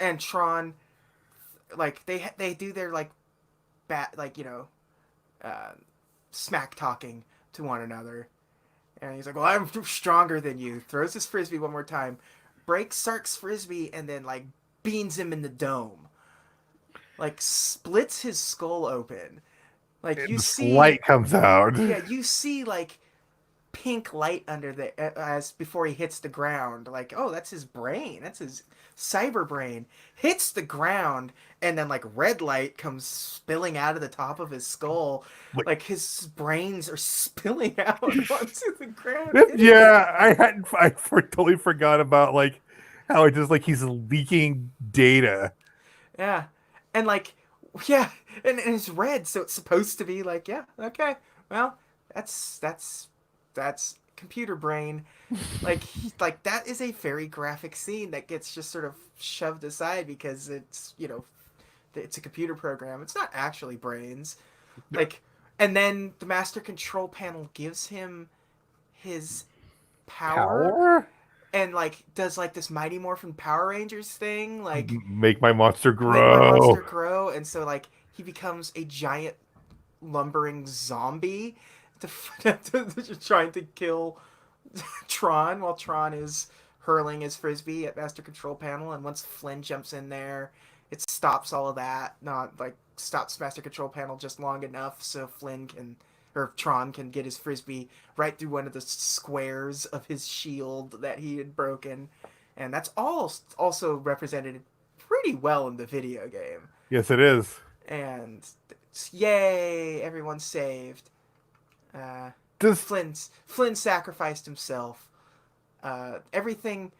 and Tron, like they do their like like uh, smack talking to one another, and he's like, "Well, I'm stronger than you." Throws his frisbee one more time, breaks Sark's frisbee, and then like beans him in the dome, like splits his skull open. Like And you this see, light comes out. yeah, you see like pink light under the as before he hits the ground. Like, oh, that's his brain. That's his cyber brain. Hits the ground, and then like red light comes spilling out of the top of his skull. Like, Like his brains are spilling out onto the ground. yeah, totally forgot about like how it just like he's leaking data. Yeah, and like yeah, and it's red, so it's supposed to be like, yeah, okay, well, that's computer brain. Like that is a very graphic scene that gets just sort of shoved aside because it's a computer program. It's not actually brains. Like, and then the master control panel gives him his power Power? and like does like this Mighty Morphin Power Rangers thing, like Make my monster make my grow. monster grow, and so like he becomes a giant lumbering zombie trying to kill Tron while Tron is hurling his frisbee at Master Control Panel, and once Flynn jumps in there, it stops all of that. Not like stops Master Control Panel just long enough so Flynn can or Tron can get his frisbee right through one of the squares of his shield that he had broken, and that's all also represented pretty well in the video game. Yes, it is. And yay, everyone's saved. Uh, Does Flynn sacrificed himself. Everything.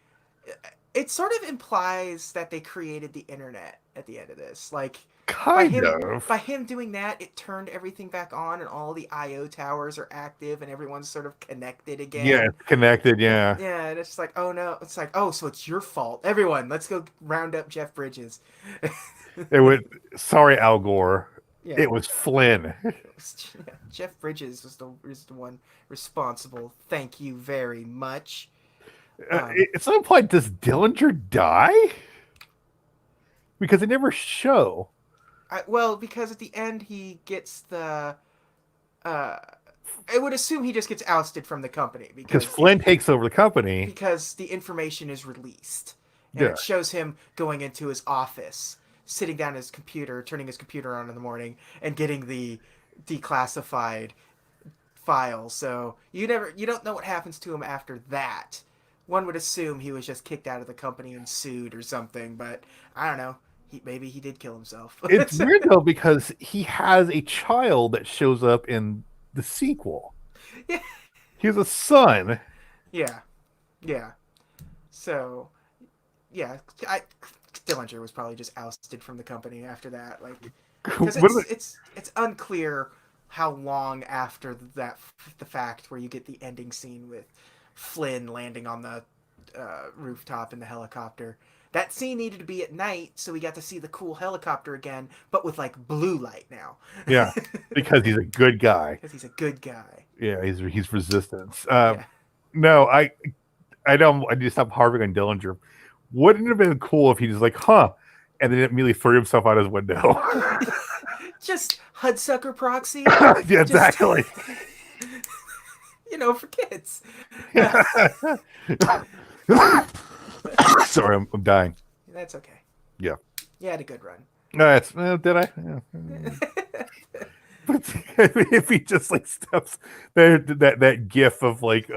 It sort of implies that they created the internet at the end of this. Like by Kind him of. by him doing that, it turned everything back on, and all the IO towers are active, and everyone's sort of connected Yeah, again. it's connected. Yeah. Yeah, and it's like, oh no, it's like, oh, so it's your fault. Everyone, let's go round up Jeff Bridges. It was. Sorry, Al Gore. Yeah, It was Flynn. yeah, Jeff Bridges is the one responsible. Thank you very much. It's not implied. Does Dillinger die? Because they never show. Well, because at the end he gets the. Uh, I would assume he just gets ousted from the company Because Flynn takes over the company. because the information is released, and Yeah. it shows him going into his office, sitting down at his computer, turning his computer on in the morning, and getting the declassified file. So you don't know what happens to him after that. One would assume he was just kicked out of the company and sued or something, but I don't know. Maybe he did kill himself. It's weird though because he has a child that shows up in the sequel. Yeah, He has a son. yeah, yeah. So yeah, Dillinger was probably just ousted from the company after that, like because What are it's unclear how long after the fact where you get the ending scene with Flynn landing on the rooftop in the helicopter. That scene needed to be at night, so we got to see the cool helicopter again, but with like blue light now. yeah, because he's a good guy. Because he's a good guy. Yeah, he's resistance. Yeah. No, I don't. I just stop harping on Dillinger. Wouldn't it have been cool if he just like, huh, and then immediately threw himself out his window? Just Hudsucker proxy. Yeah, Just, exactly. for kids. Sorry, I'm dying. That's okay. Yeah. You had a good run. No, that's did I? Yeah. But if he just like steps there, that gif of like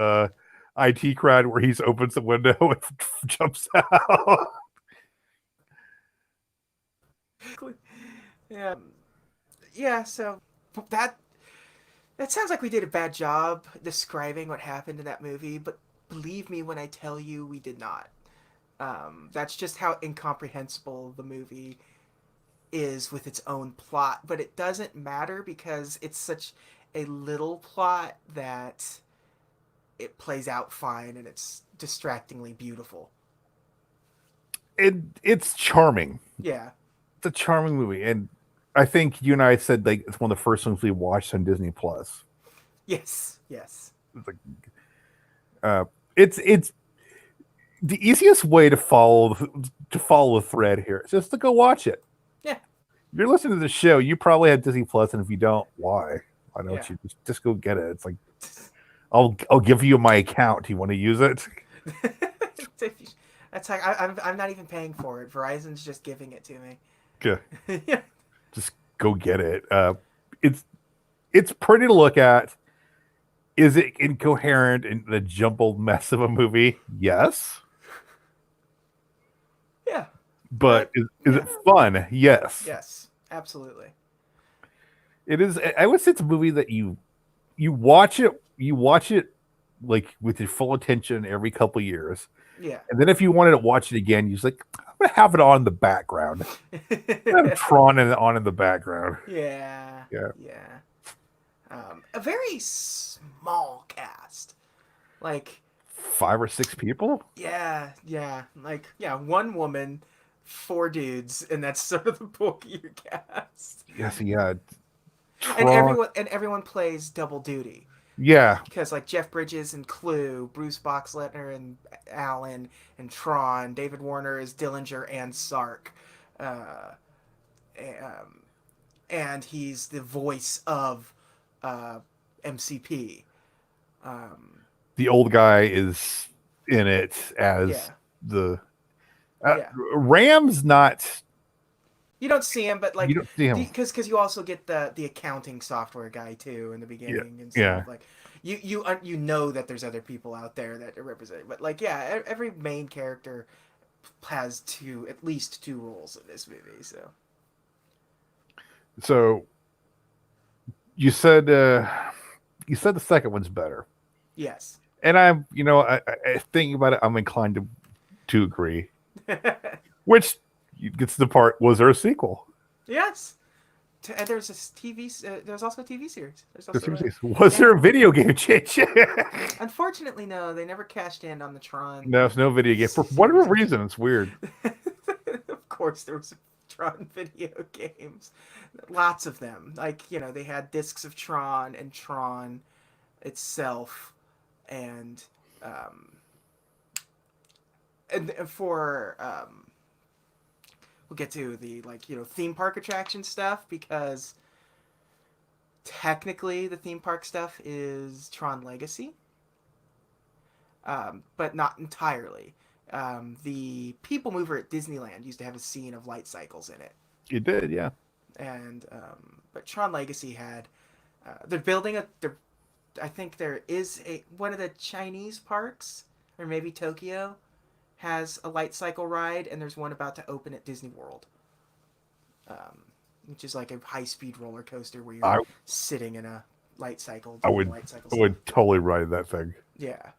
IT crowd where he's opens the window and jumps out. Yeah. Yeah, so that that sounds like we did a bad job describing what happened in that movie, but believe me when I tell you we did not. That's just how incomprehensible the movie is with its own plot, but it doesn't matter because it's such a little plot that it plays out fine and it's distractingly beautiful. It's charming. Yeah. It's a charming movie, and I think you and I said like it's one of the first ones we watched on Disney Plus. Yes. Yes. It's like, it's the easiest way to follow the thread here is just to go watch it. Yeah. If you're listening to the show, you probably have Disney Plus, and if you don't, why? Why don't Yeah. you just go get it? It's like I'll give you my account. Do you want to use it? That's like I'm not even paying for it. Verizon's just giving it to me. Yeah. Yeah. Just go get it. It's it's pretty to look at. Is it incoherent and a jumbled mess of a movie? Yes. Yeah. But is it fun? Yes. Yes. Absolutely. It is. I would say it's a movie that you watch it like with your full attention every couple of years. Yeah. And then if you wanted to watch it again, you're just like, I'm gonna have it on in the background. Have Tron on in the background. Yeah. Yeah. Yeah. A very small cast. Like, 5 or 6 people. yeah. Like, yeah, one woman, 4 dudes, and that's sort of the bulk of your cast. Yes, yeah. And Tron. everyone plays double duty. Yeah, Because like Jeff Bridges and Clue, Bruce Boxleitner and Alan and Tron, David Warner is Dillinger and Sark, uh, um, and he's the voice of MCP. Um, the old guy is in it as yeah, the yeah. Ram's not. You don't see him, but like You don't see him. because you also get the accounting software guy too in the beginning and stuff. Yeah. Like you know that there's other people out there that are represented, but like yeah, every main character has at least two roles in this movie. So So you said the second one's better. yes, And I'm, thinking about it, I'm inclined to agree. Which gets to the part: was there a sequel? Yes. And there's a TV. There's also a TV series. There's also a Was there yeah. a video game change? Unfortunately, no. They never cashed in on the Tron No, it's no video game for whatever series. reason. It's weird. Of course, there was Tron video games. Lots of them. Like they had discs of Tron and Tron itself, and um, and for we'll get to the theme park attraction stuff because technically the theme park stuff is Tron Legacy, but not entirely. The People Mover at Disneyland used to have a scene of light cycles in it, You did, yeah. and but Tron Legacy had they're building a. I think there is a one of the Chinese parks or maybe Tokyo has a light cycle ride, and there's one about to open at Disney World, which is like a high speed roller coaster where you're I sitting in a light cycle I doing would light cycle I stuff. would totally ride that thing. Yeah.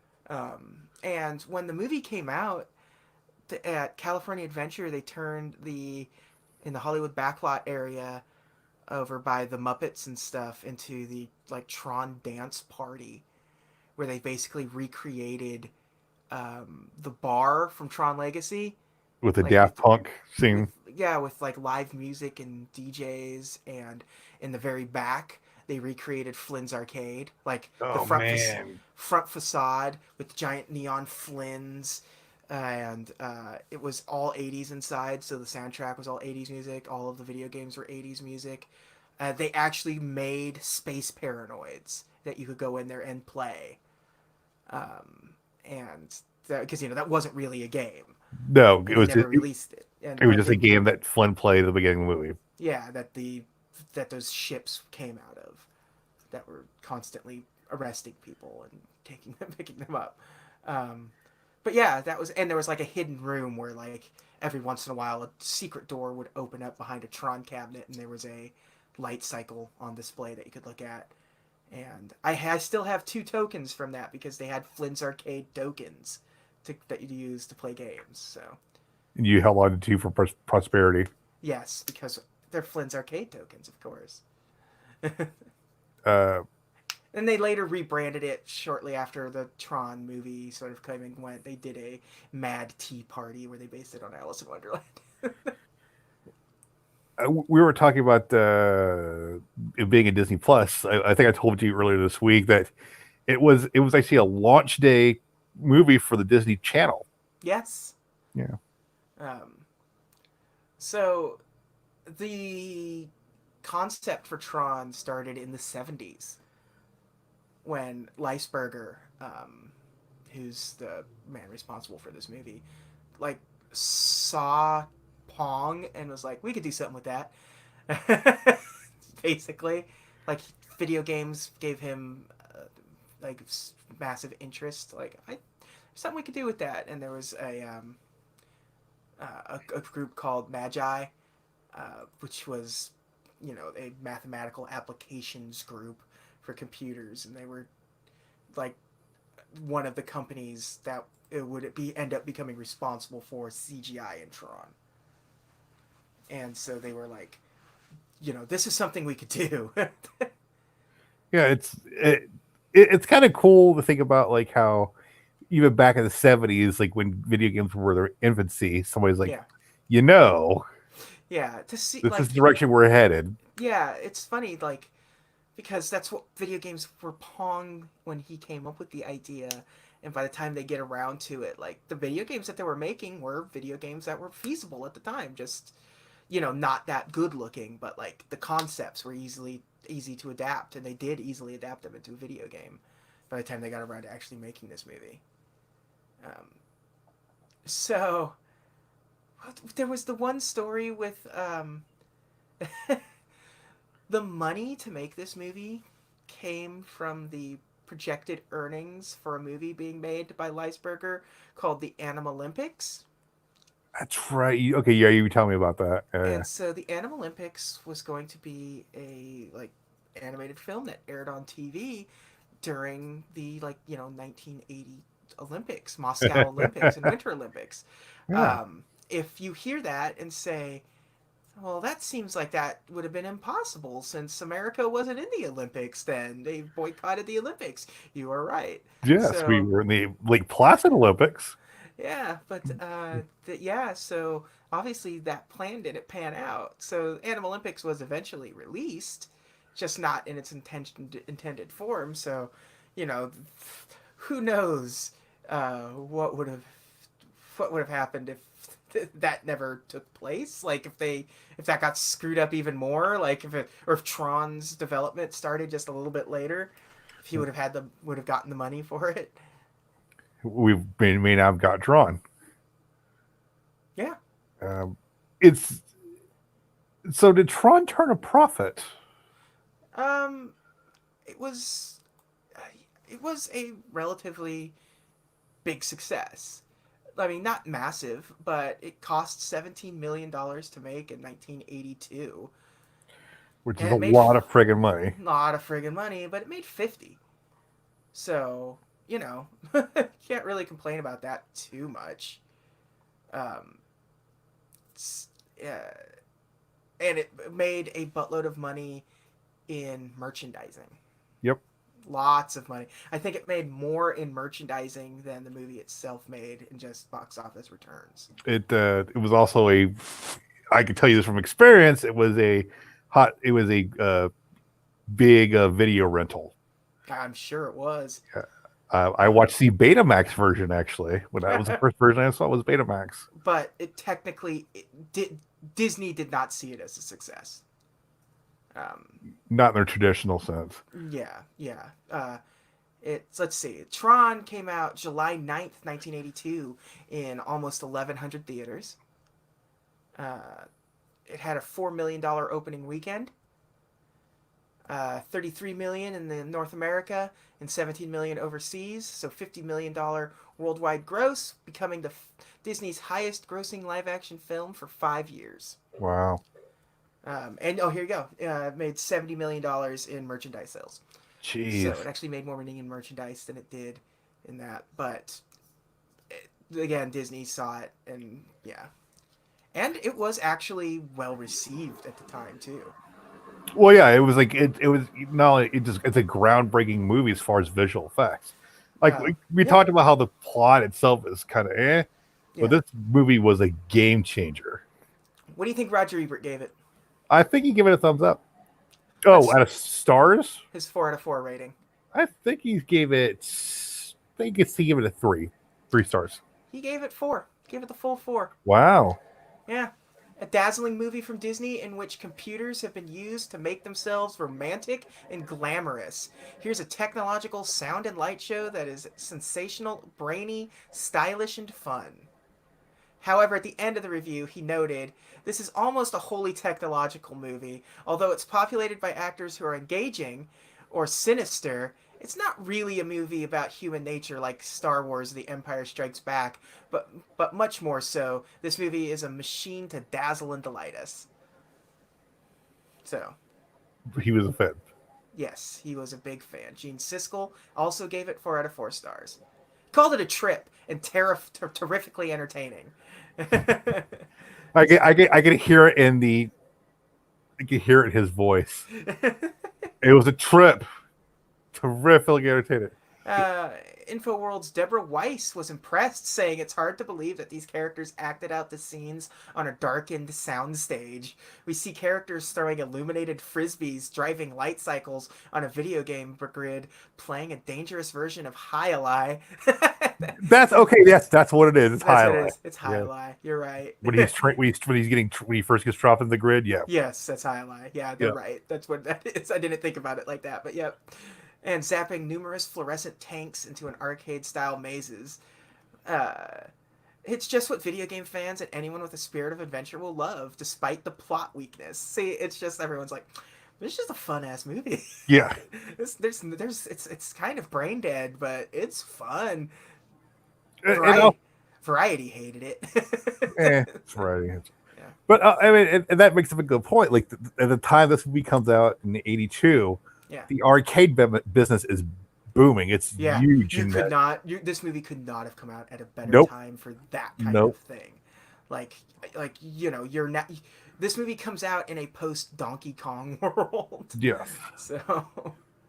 And when the movie came out at California Adventure, they turned in the Hollywood backlot area over by the Muppets and stuff into the Tron dance party, where they basically recreated the bar from Tron Legacy, With the like Daft Punk with scene. yeah with live music and DJs, and in the very back they recreated Flynn's arcade, like the Oh man. front facade with giant neon Flynn's, and it was all 80s inside, so the soundtrack was all 80s music, all of the video games were 80s music. They actually made Space Paranoids that you could go in there and play, and because that wasn't really a game, No, and they never released it. it And was but just a they game that Flynn played at the beginning of the movie. yeah that those ships came out of that were constantly arresting people and taking them picking them up. Um, but yeah, that was, and there was like a hidden room where every once in a while a secret door would open up behind a Tron cabinet, and there was a light cycle on display that you could look at. And I still have two tokens from that because they had Flynn's arcade tokens that you use to play games. So You held on to for prosperity. yes, because they're Flynn's arcade tokens, of course. Uh, And they later rebranded it shortly after the Tron movie sort of came and went. They did a Mad Tea Party where they based it on Alice in Wonderland. we were talking about it being a Disney Plus. I think I told you earlier this week that it was actually a launch day movie for the Disney Channel. Yes. Yeah. Um, so the concept for Tron started in the 70s when Leisberger, who's the man responsible for this movie, saw Pong and was like, we could do something with that. Basically, like video games gave him massive interest. Something we could do with that, and there was a group called Magi, which was a mathematical applications group for computers, and they were like one of the companies that it would end up becoming responsible for CGI in Tron. And so they were like, this is something we could do. Yeah, it's kind of cool to think about like how even back in the 70s, like when video games were their infancy, somebody's like, Yeah. you know, Yeah, to see this is the direction we're headed. yeah, it's funny because that's what video games were. Pong, when he came up with the idea, and by the time they get around to it, the video games that they were making were video games that were feasible at the time, just not that good looking, but the concepts were easy to adapt, and they did easily adapt them into a video game by the time they got around to actually making this movie. So there was the one story with the money to make this movie came from the projected earnings for a movie being made by Leisberger called the Olympics. That's right. Okay, yeah, you tell me about that. And so the Olympics was going to be a animated film that aired on TV during the 1980 Olympics, Moscow Olympics, and Winter Olympics. Yeah. If you hear that and say, well, that seems like that would have been impossible since America wasn't in the Olympics then. They boycotted the Olympics. You are right. Yes, we So, were in the Lake Placid Olympics. yeah, but yeah, so obviously that plan didn't pan out. So Animal Olympics was eventually released, just not in its intended form. So, you know, who knows what would have happened if that never took place? Like if that got screwed up even more, like if Tron's development started just a little bit later, if he would have gotten the money for it. We may not have got drawn. Yeah. Um, it's so did Tron turn a profit? Um, it was it was a relatively big success. I mean, not massive, but it cost $17 million to make in 1982, Which is and a it made lot of friggin' money. a lot of friggin' money, but it made 50. So can't really complain about that too much. Um, uh, and it made a buttload of money in merchandising. Yep. Lots of money. I think it made more in merchandising than the movie itself made in just box office returns. It was also a. I can tell you this from experience. It was a hot. It was a big video rental. I'm sure it was. I watched the Betamax version actually. When that was the first version I saw was Betamax. But Disney did not see it as a success. Not in their traditional sense. Yeah, yeah. Let's see. Tron came out July 9th, 1982 in almost 1,100 theaters. It had a $4 million opening weekend. 33 million in the North America and 17 million overseas, so $50 million worldwide gross, becoming Disney's highest grossing live action film for 5 years. Wow. And here you go. It made $70 million in merchandise sales. So Jeez. it actually made more money in merchandise than it did in that. But again, Disney saw it, and yeah, and it was actually well received at the time too. Well, yeah, it was like it was not only it's a groundbreaking movie as far as visual effects. Like we Yeah, talked about how the plot itself is kind of but yeah. this movie was a game changer. What do you think Roger Ebert gave it? I think he gave it a thumbs up. Oh, That's out of stars, his 4 out of 4 rating. I think he gave it. I think he gave it a 3 stars. He gave it 4. Gave it the full 4. Wow. Yeah. A dazzling movie from Disney in which computers have been used to make themselves romantic and glamorous. Here's a technological sound and light show that is sensational, brainy, stylish, and fun. However, at the end of the review, he noted, this is almost a wholly technological movie. Although it's populated by actors who are engaging or sinister, it's not really a movie about human nature like Star Wars The Empire Strikes Back, but much more so, this movie is a machine to dazzle and delight us. So, He was a fan. yes, he was a big fan. Gene Siskel also gave it 4 out of 4 stars. Called it a trip and terrifically entertaining. I can hear it in the. I can hear it in his voice. It was a trip. Terrifically entertaining. uh, InfoWorld's Deborah Weiss was impressed, saying it's hard to believe that these characters acted out the scenes on a darkened soundstage. We see characters throwing illuminated frisbees, driving light cycles on a video game grid, playing a dangerous version of High-Lie. That's okay. Yes, that's what it is. It's That's what it highlight. is. It's High-Lie. You're right. When when he first gets dropped in the grid. Yeah. Yes, that's High-Lie. Yeah, they're Yeah. right. That's what that is. I didn't think about it like that, but yep. And zapping numerous fluorescent tanks into an arcade-style mazes. Uh, it's just what video game fans and anyone with a spirit of adventure will love, despite the plot weakness. See, it's just everyone's like, it's just a fun ass movie. Yeah. It's kind of brain dead, but it's fun. And Variety hated it. it's right. Yeah. But I mean, and that makes a good point. Like at the time this movie comes out in '82, Yeah. the arcade business is booming. It's Yeah, huge you in could that. not. This movie could not have come out at a better Nope, time for that kind of nope. thing. Like, you're not. This movie comes out in a post Donkey Kong world, Yes, so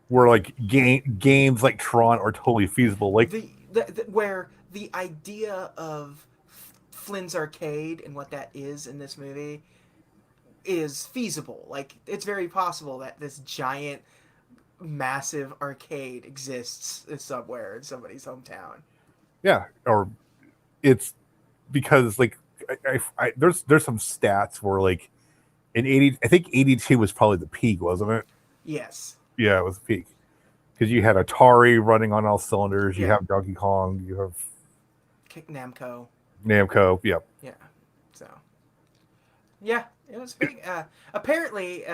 where like games like Tron are totally feasible. Like, where the idea of Flynn's arcade and what that is in this movie is feasible. Like, it's very possible that this giant, massive arcade exists somewhere in somebody's hometown. yeah, or it's because like there's some stats where like in 80, I think 82 was probably the peak, wasn't it? Yes. Yeah, it was the peak because you had Atari running on all cylinders. You Yeah. have Donkey Kong. You have Kick Namco. Namco. Yep. Yeah. So, yeah, it was big. Apparently,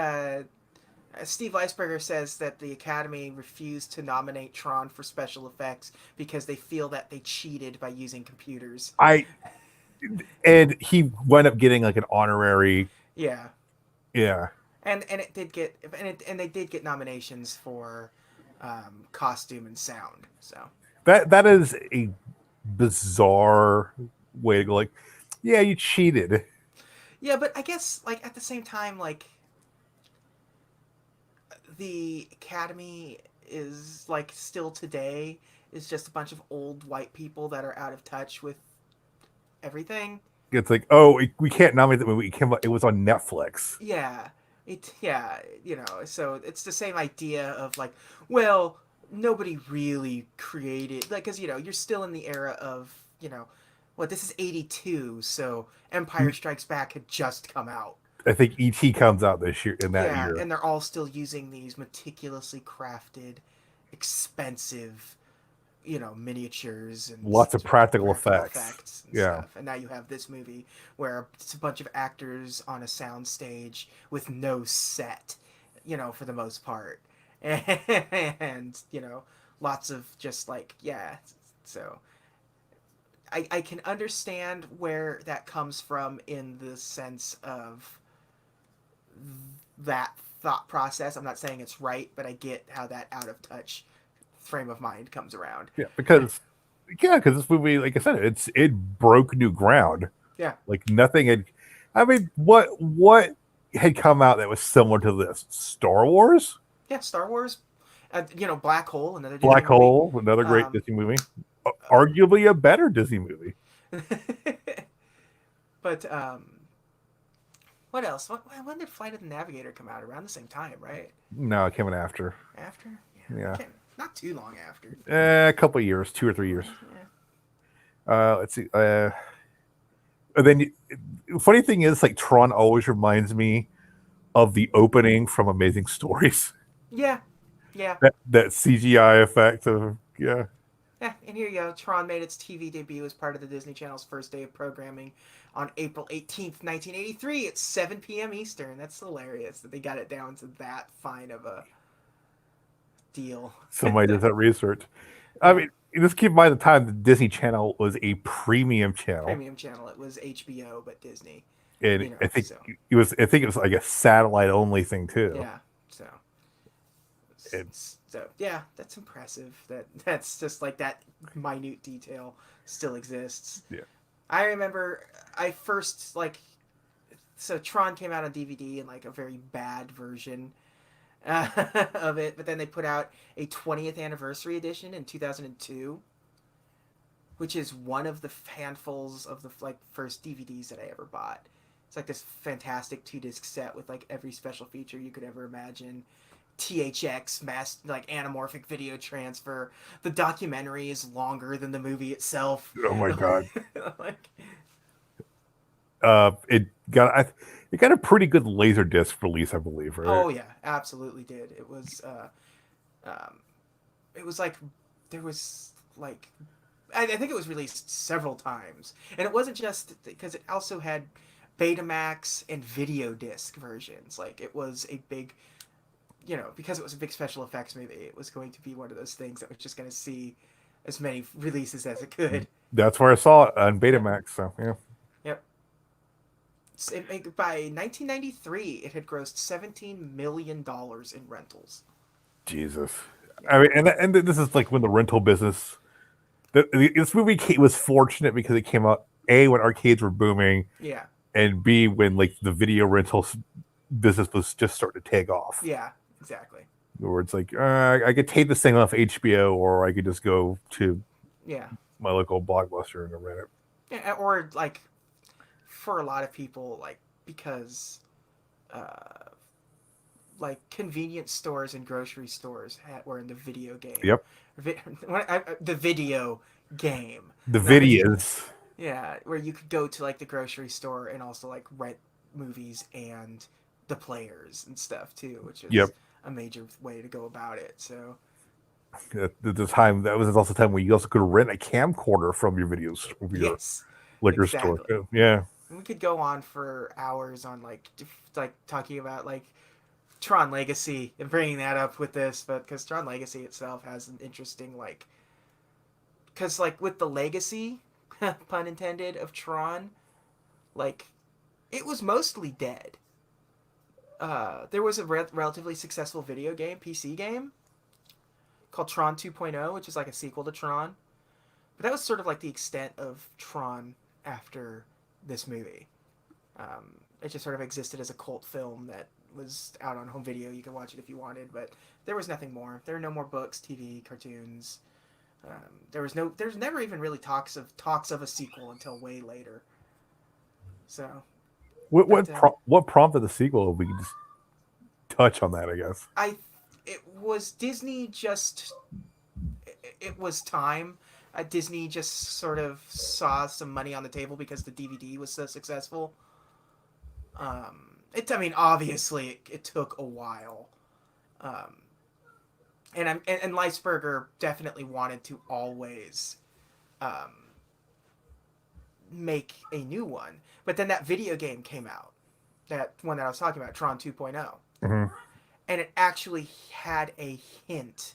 Steve Eisberger says that the Academy refused to nominate Tron for special effects because they feel that they cheated by using computers. I and he wound up getting like an honorary. Yeah. Yeah, And it did get and they did get nominations for costume and sound. So that is a bizarre way to go. Like, yeah, you cheated. yeah, but I guess like at the same time, like the Academy is like still today is just a bunch of old white people that are out of touch with everything. It's like, oh, we can't nominate the movie. It was on Netflix. Yeah, so it's the same idea of like, well, nobody really created like because you're still in the era of what this is 82, so Empire Strikes Back had just come out. I think ET comes out this year in that Yeah, year. and they're all still using these meticulously crafted, expensive, miniatures and Lots of practical practical effects. effects and Yeah, stuff. And now you have this movie where it's a bunch of actors on a sound stage with no set, for the most part. And, lots of just like, yeah. So I can understand where that comes from in the sense of that thought process. I'm not saying it's right, but I get how that out of touch frame of mind comes around. yeah, because this movie, like I said, it broke new ground. Yeah. Like nothing had. I mean, what had come out that was similar to this? Star Wars, Yeah, Star Wars, Black Hole, another Disney Black movie. Hole, another great Um, Disney movie, arguably a better Disney movie. but what else? When did Flight of the Navigator come out? Around the same time, right? No, it came in after. After? Yeah, Yeah, not too long after. a couple of years, 2 or 3 years. Yeah. Let's see. And then, funny thing is, like Tron always reminds me of the opening from Amazing Stories. Yeah. Yeah. That CGI effect of yeah. Yeah, and here you go. Tron made its TV debut as part of the Disney Channel's first day of programming on April 18th, 1983 at 7 p.m. Eastern. That's hilarious that they got it down to that fine of a deal. Somebody does that research. I Yeah, mean, just keep in mind the time the Disney Channel was a premium channel, premium channel. It was HBO, but Disney. and I think So it was. I think it was like a satellite only thing too. yeah, so And so yeah, that's impressive. That's just like that minute detail still exists. yeah, I remember I first so Tron came out on DVD in like a very bad version of it, but then they put out a 20th anniversary edition in 2002, which is one of the handfuls of the like first DVDs that I ever bought. It's like this fantastic 2-disc set with like every special feature you could ever imagine. THX mass like anamorphic video transfer. The documentary is longer than the movie itself. oh my god, like it got it got a pretty good laser disc release, I believe, right? oh yeah, absolutely did. Um, it was like there was like I think it was released several times, and it wasn't just because it also had Betamax and video disc versions. Like it was a big, because it was a big special effects movie. It was going to be one of those things that was just going to see as many releases as it could. That's where I saw it on Yep. Betamax. So yeah, Yep. By 1993, it had grossed $17 million in rentals. Jesus. I mean, and this is like when the rental business. This movie was fortunate because it came out A when arcades were booming, Yeah. and B when like the video rental business was just starting to take off. Yeah. Exactly. Where it's like I could take this thing off HBO, or I could just go to Yeah. my local Blockbuster and rent it. Yeah. Or like for a lot of people, like because like convenience stores and grocery stores were in the video game. Yep, The video game, the not video. videos. Yeah, where you could go to like the grocery store and also like rent movies and the players and stuff too, which is Yep. a major way to go about it. So The time that was also the time when you also could rent a camcorder from your videos from your yes, liquor store. exactly. Yeah. We could go on for hours on like talking about like Tron Legacy and bringing that up with this, but because Tron Legacy itself has an interesting like, because like with the legacy, pun intended, of Tron, like it was mostly dead. There was a relatively successful video game, PC game, called Tron 2.0, which is like a sequel to Tron. But that was sort of like the extent of Tron after this movie. It just sort of existed as a cult film that was out on home video. You could watch it if you wanted, but there was nothing more. There were no more books, TV, cartoons. There's never even really talks of a sequel until way later. So, but What prompted the sequel? We can just touch on that, I guess. it was Disney just it was time. Disney just sort of saw some money on the table because the DVD was so successful. I mean, obviously, it took a while, um, and Leisberger definitely wanted to always um, make a new one. But then that video game came out, that one that I was talking about, Tron 2.0, Mm-hmm. and it actually had a hint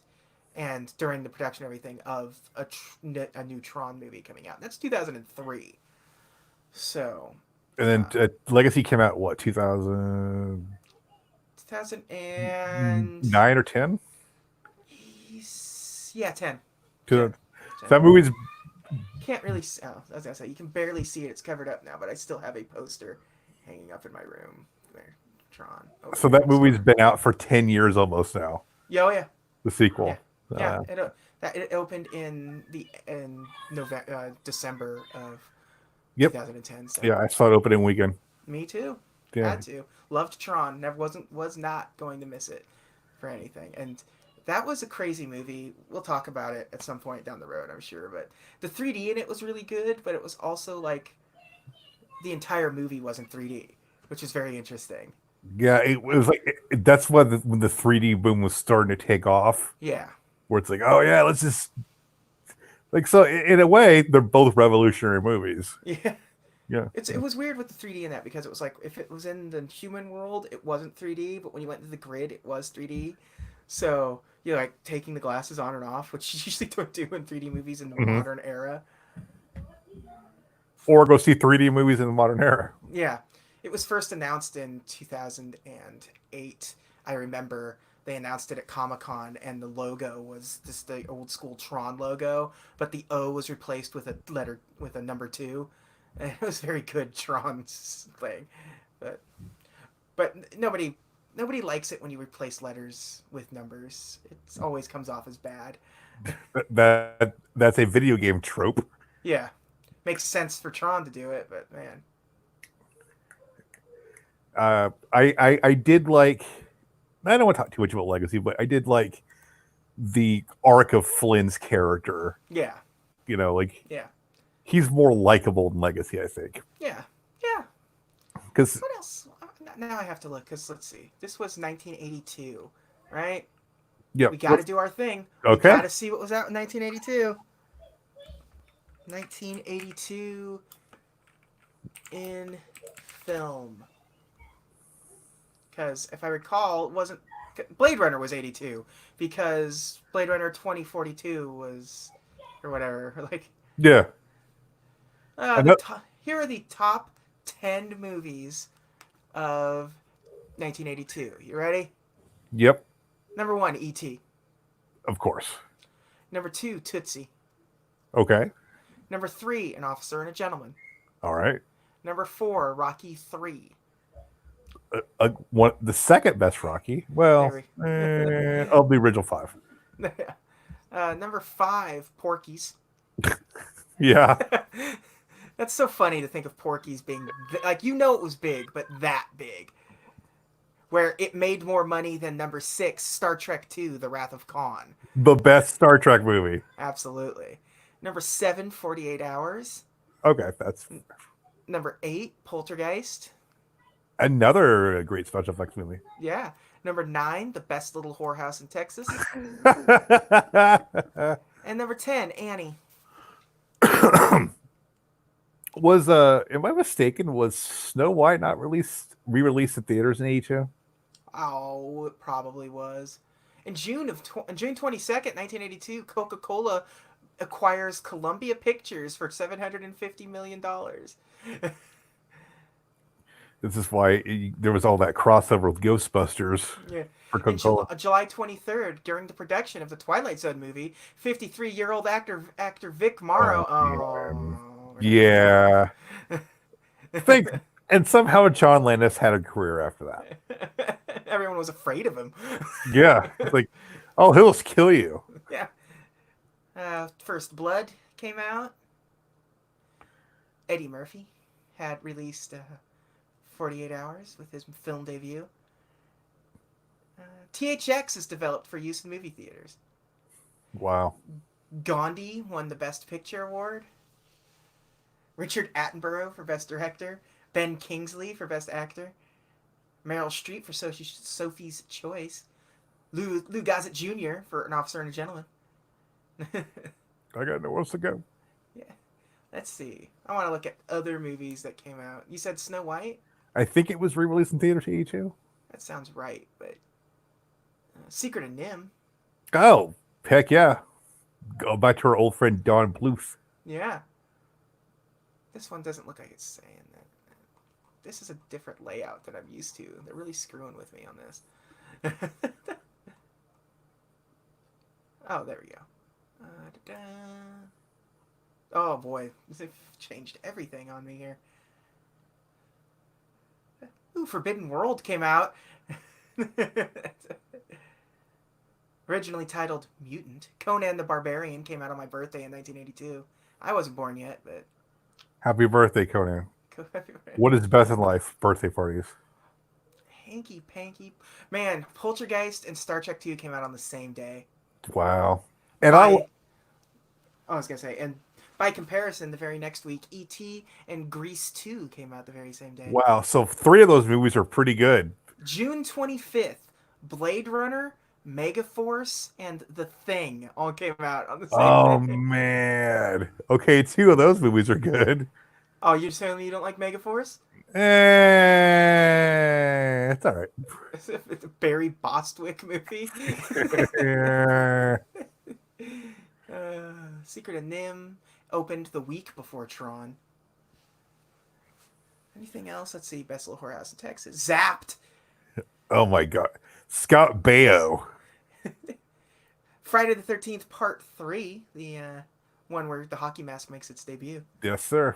and during the production and everything of a new Tron movie coming out. That's 2003. So, And uh, then Legacy came out what 2009 2009 or 10? yeah, 10. 10. 2000. 10. So that movie's Can't really oh, I was gonna say you can barely see it. It's covered up now, but I still have a poster hanging up in my room there. Tron so opening that movie's store. been out for 10 years almost now. Yeah, oh yeah, The yeah, sequel. yeah. It opened in November, December of Yep. 2010. So Yeah, I saw it opening weekend. me too. Yeah. Had to. Loved Tron. Never was not going to miss it for anything. And that was a crazy movie. We'll talk about it at some point down the road, I'm sure. But the 3D in it was really good, but it was also like the entire movie wasn't 3D, which is very interesting. Yeah, it was like that's when the 3D boom was starting to take off. Yeah. Where it's like, oh yeah, let's just like so. In a way, they're both revolutionary movies. Yeah. Yeah, It was weird with the 3D in that because it was like if it was in the human world, it wasn't 3D, but when you went to the grid, it was 3D. So you're like taking the glasses on and off, which you usually don't do in 3D movies in the hmm modern era. or go see 3D movies in the modern era. Yeah, it was first announced in 2008. I remember they announced it at Comic Con, and the logo was just the old school Tron logo, but the O was replaced with a number two, and it was very good Tron thing. But nobody likes it when you replace letters with numbers. It always comes off as bad. That's a video game trope. Yeah, makes sense for Tron to do it, but man, I did like. I don't want to talk too much about Legacy, but I did like the arc of Flynn's character. yeah, You know, like yeah, he's more likable than Legacy, I think. yeah, yeah. Because What else? Now I have to look because let's see. This was 1982, right? yeah, We got to do our thing. We okay, got to see what was out in 1982. 1982 in film. Because if I recall, it wasn't Blade Runner was 82 because Blade Runner 2042 was or whatever. Like yeah, and here are the top 10 movies of 1982. You ready? yep. Number 1, E.T. Of course. Number 2, Tootsie. Okay. Number 3, An Officer and a Gentleman. All right. Number 4, Rocky 3. The second best Rocky. Well, There of the original five. we. Number 5, Porky's. Yeah. That's so funny to think of Porky's being like, you know, it was big, but that big. Where it made more money than number 6, Star Trek II, The Wrath of Khan. The best Star Trek movie. Absolutely. Number 7, 48 Hours. Okay, that's Number 8, Poltergeist. another great special effects movie. Yeah. Number 9, The Best Little Whorehouse in Texas. And number 10, Annie. Was am I mistaken? Was Snow White not re-released in theaters in 82? Oh, it probably was. In June 22nd, 1982, Coca-Cola acquires Columbia Pictures for $750 million. This is why there was all that crossover with Ghostbusters Yeah. for In Coca-Cola. July 23rd, during the production of the Twilight Zone movie, 53-year-old actor Vic Morrow. Yeah. Think, and somehow John Landis had a career after that. Everyone was afraid of him. Yeah, it's like, oh, he'll just kill you. Yeah. First Blood came out. Eddie Murphy had released 48 Hours with his film debut. THX is developed for use in movie theaters. Wow. Gandhi won the Best Picture award. Richard Attenborough for Best Director. Ben Kingsley for Best Actor. Meryl Streep for Sophie's Choice. Lou Gossett Jr. for An Officer and a Gentleman. I got nowhere else to go. Yeah. Let's see. I want to look at other movies that came out. You said Snow White? I think it was re-released in theaters in 82. That sounds right, but Secret of Nim. Oh, heck yeah. Go back to our old friend Don Bluth. Yeah. This one doesn't look like it's saying that. This is a different layout than I'm used to. They're really screwing with me on this. Oh, there we go. Da-da. Oh boy, they've changed everything on me here. Ooh, Forbidden World came out. Originally titled Mutant. Conan the Barbarian came out on my birthday in 1982. I wasn't born yet, but... Happy birthday, Conan. What is best in life? Birthday parties. Hanky panky. Man, Poltergeist and Star Trek II came out on the same day. Wow. And I was going to say, and by comparison, the very next week, E.T. and Grease 2 came out the very same day. Wow. So 3 of those movies are pretty good. June 25th, Blade Runner, Megaforce, and The Thing all came out on the same day. Oh, man. Okay, 2 of those movies are good. Oh, you're telling me you don't like Megaforce? It's all right. It's a Barry Bostwick movie. Secret of Nim opened the week before Tron. Anything else? Let's see. Best Little Whorehouse in Texas. Zapped. Oh my god. Scott Baio. Friday the 13th Part 3. The one where the hockey mask makes its debut. Yes, sir.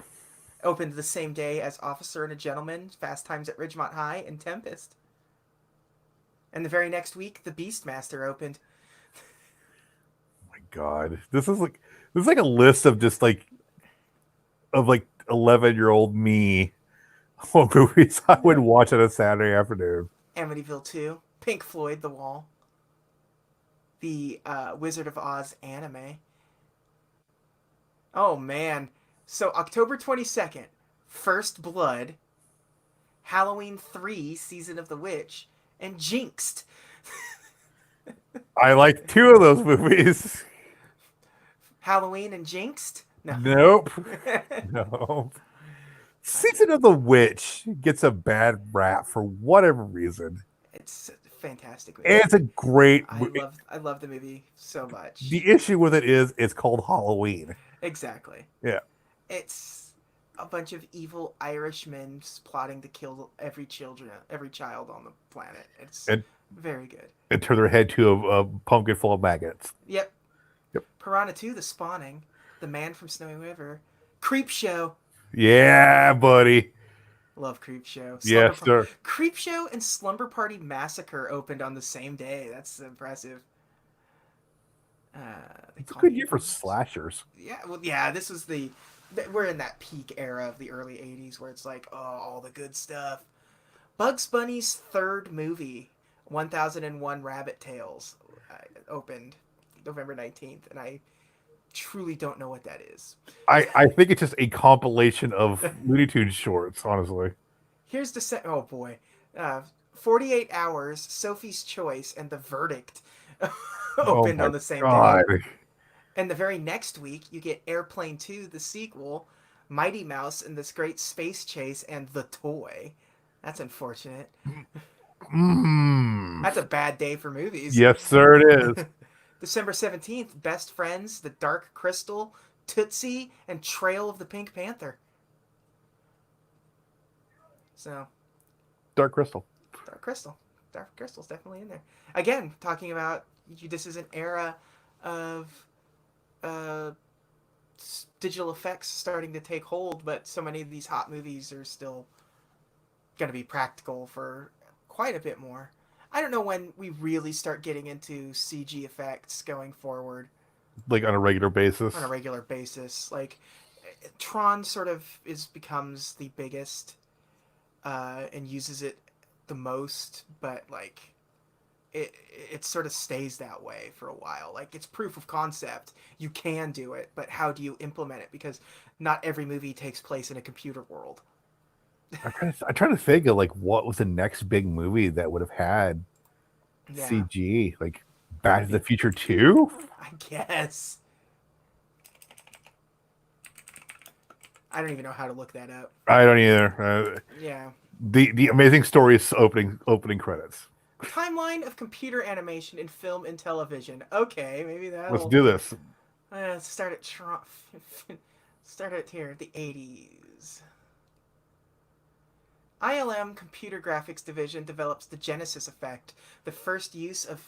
Opened the same day as Officer and a Gentleman, Fast Times at Ridgemont High, and Tempest. And the very next week, The Beastmaster opened. Oh my god. This is like a list of just like 11-year-old me what movies I would watch on a Saturday afternoon. Amityville 2, Pink Floyd, The Wall, the Wizard of Oz anime. Oh man. So October 22nd, First Blood, Halloween 3, Season of the Witch, and Jinxed. I like 2 of those movies. Halloween and Jinxed? No. Nope. No. Season of the Witch gets a bad rap for whatever reason. It's a fantastic movie. And it's a great movie. I love the movie so much. The issue with it is it's called Halloween. Exactly. Yeah. It's a bunch of evil Irishmen plotting to kill every child on the planet. It's and very good. and turn their head to a pumpkin full of maggots. Yep. Yep. Piranha 2, The Spawning, The Man from Snowy River, Creep Show. Yeah, buddy. Love Creep Show. Yes, sir. Creep Show and Slumber Party Massacre opened on the same day. That's impressive. They It's a call good me year for slashers. yeah. Well, yeah. This was the we're in that peak era of the early '80s where it's like, oh, all the good stuff. Bugs Bunny's third movie, 1001 Rabbit Tales, opened November 19th, and I truly don't know what that is. I think it's just a compilation of Looney Tunes shorts, honestly. Here's the set. Oh boy, 48 Hours, Sophie's Choice, and The Verdict Oh opened my on the same day. god. And the very next week, you get Airplane 2, the sequel, Mighty Mouse and This Great Space Chase, and The Toy. That's unfortunate. Mm. That's a bad day for movies. Yes, sir, it is. December 17th, Best Friends, The Dark Crystal, Tootsie, and Trail of the Pink Panther. So, Dark Crystal. Dark Crystal. Dark Crystal's definitely in there. Again, talking about this is an era of uh, digital effects starting to take hold, but so many of these hot movies are still going to be practical for quite a bit more. I don't know when we really start getting into CG effects going forward Like on a regular basis. on a regular basis. Like Tron sort of becomes the biggest and uses it the most, but like it sort of stays that way for a while. Like it's proof of concept. You can do it, but how do you implement it? Because not every movie takes place in a computer world. I'm trying to think of like what was the next big movie that would have had Yeah, CG, like Back to the Future 2? I guess. I don't even know how to look that up. I don't either. Yeah. The Amazing Stories opening credits. Timeline of computer animation in film and television. Okay, maybe Let's that'll do this. start at start at here, the 80s. ILM Computer Graphics Division develops the Genesis effect, the first use of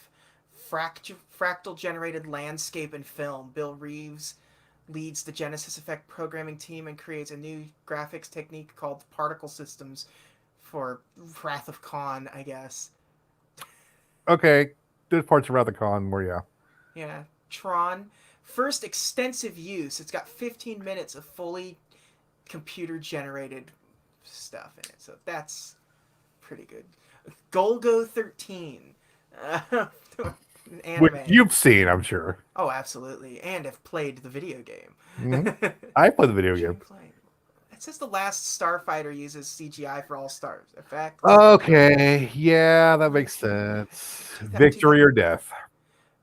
fractal generated landscape in film. Bill Reeves leads the Genesis effect programming team and creates a new graphics technique called particle systems for Wrath of Khan, I guess. Okay, there's parts of Rathacon where Yeah. Tron, first extensive use. It's got 15 minutes of fully computer generated stuff in it, so that's pretty good. Golgo 13. which Anime. you've seen, I'm sure. Oh, absolutely. And have played the video game. Mm-hmm. I played the video game. It says the last Starfighter uses CGI for all stars effects. Okay, yeah, that makes sense. Victory or death.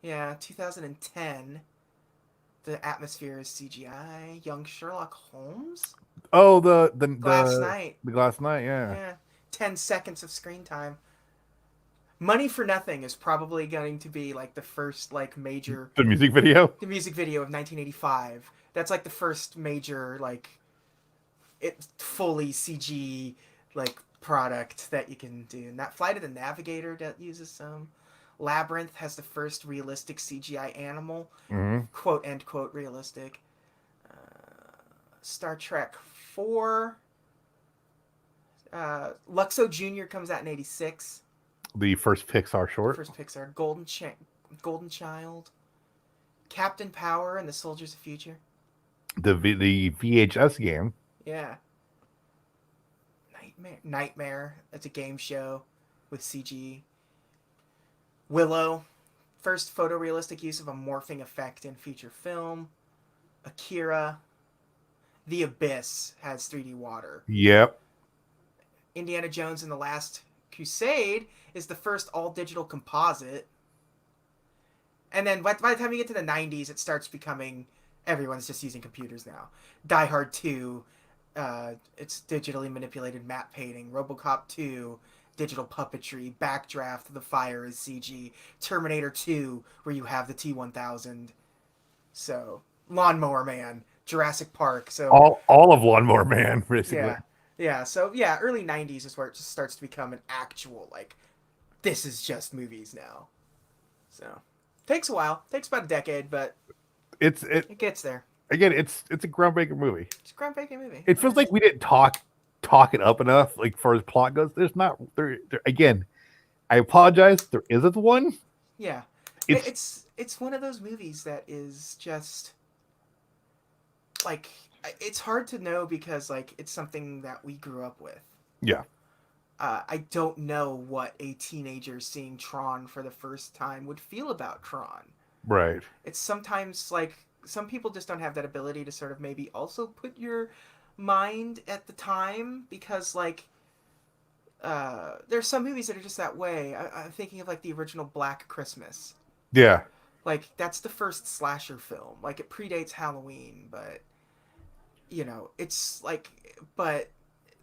Yeah, 2010. The atmosphere is CGI. Young Sherlock Holmes? Oh, Glass Knight. the Glass Knight, yeah. Yeah. 10 seconds of screen time. Money for Nothing is probably going to be like the first like major The music video. the music video of 1985. That's like the first major like it fully CG like product that you can do. And that Flight of the Navigator that uses some. Labyrinth has the first realistic CGI animal, Mm-hmm. quote end quote realistic. Star Trek 4. Luxo Jr. comes out in 86. The first Pixar short. First Pixar. Golden Child. Captain Power and the Soldiers of Future. The VHS game. Yeah. Nightmare. That's a game show with CG. Willow. First photorealistic use of a morphing effect in feature film. Akira. The Abyss has 3D water. Yep. Indiana Jones and the Last Crusade is the first all-digital composite. And then by the time you get to the 90s, it starts becoming... Everyone's just using computers now. Die Hard 2, it's digitally manipulated map painting. RoboCop 2, digital puppetry. Backdraft, The Fire is CG. Terminator 2, where you have the T-1000. So, Lawnmower Man, Jurassic Park. So all of Lawnmower Man, basically. yeah, yeah. So yeah, early '90s is where it just starts to become an actual like this is just movies now. So takes a while, takes about a decade, but It's it it gets there. again. It's a groundbreaking movie. It's a groundbreaking movie. It feels like we didn't talk it up enough. Like far as plot goes, there's not there again. I apologize. There isn't one. Yeah, It's it's one of those movies that is just like it's hard to know because like it's something that we grew up with. yeah, I don't know what a teenager seeing Tron for the first time would feel about Tron. right. It's sometimes like some people just don't have that ability to sort of maybe also put your mind at the time because like there's some movies that are just that way. I'm thinking of like the original Black Christmas. Yeah, Like that's the first slasher film. Like it predates Halloween, but you know it's like but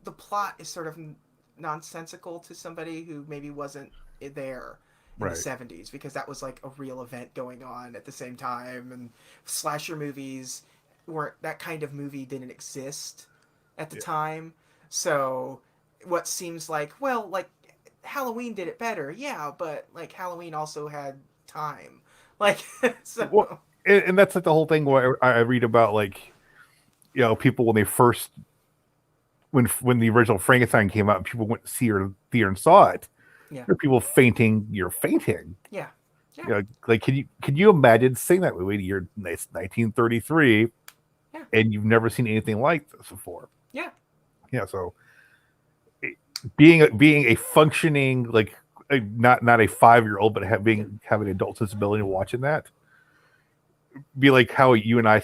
the plot is sort of nonsensical to somebody who maybe wasn't there in the right. 70s because that was like a real event going on at the same time and slasher movies weren't that kind of movie didn't exist at the Yeah. time. So what seems like well like Halloween did it better, yeah, but like Halloween also had time like Well, so and that's like the whole thing where I read about like people when they first when the original Frankenstein came out and people went to see her theater and saw it. yeah There are people fainting. You're fainting. yeah yeah Like can you imagine seeing that movie? You're 1933 yeah and you've never seen anything like this before. yeah Yeah, so being a functioning like not a 5-year-old but having adult sensibility and watching that be like how you and I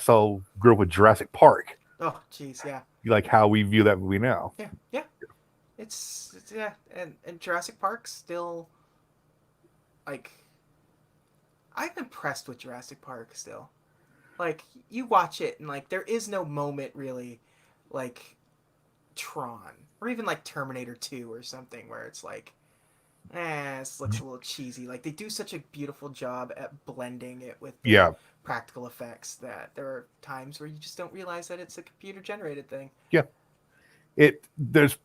grew up with Jurassic Park. oh jeez yeah Like how we view that movie now. yeah yeah it's yeah and Jurassic Park still like I'm impressed with Jurassic Park still. Like you watch it and like there is no moment really like Tron or even like Terminator 2 or something where it's like this looks a little cheesy. Like they do such a beautiful job at blending it with the Yeah, practical effects that there are times where you just don't realize that it's a computer generated thing. yeah. It there's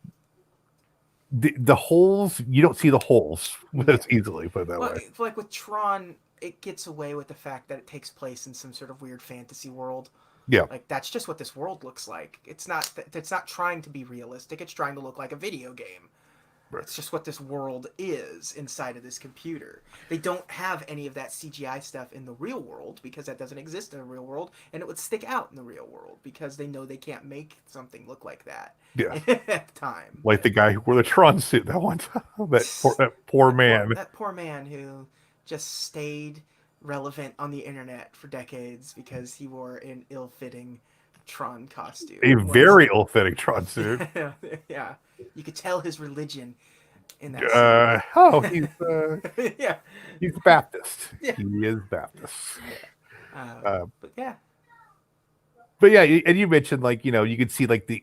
the holes. You don't see the holes Yeah. as easily. Put it that Well, way. like with Tron, it gets away with the fact that it takes place in some sort of weird fantasy world. Yeah, Like that's just what this world looks like. It's not trying to be realistic. It's trying to look like a video game. right. It's just what this world is inside of this computer. They don't have any of that CGI stuff in the real world because that doesn't exist in the real world, and it would stick out in the real world because they know they can't make something look like that Yeah, at the time. like the guy who wore the Tron suit that one time. That poor man. That poor man who just stayed relevant on the internet for decades because he wore an ill-fitting Tron costume. A Was very ill-fitting Tron suit. yeah, yeah. You could tell his religion in that suit. Oh, Yeah, he's Baptist. yeah, He is Baptist. yeah. Uh, But yeah, but yeah, and you mentioned like you could see like the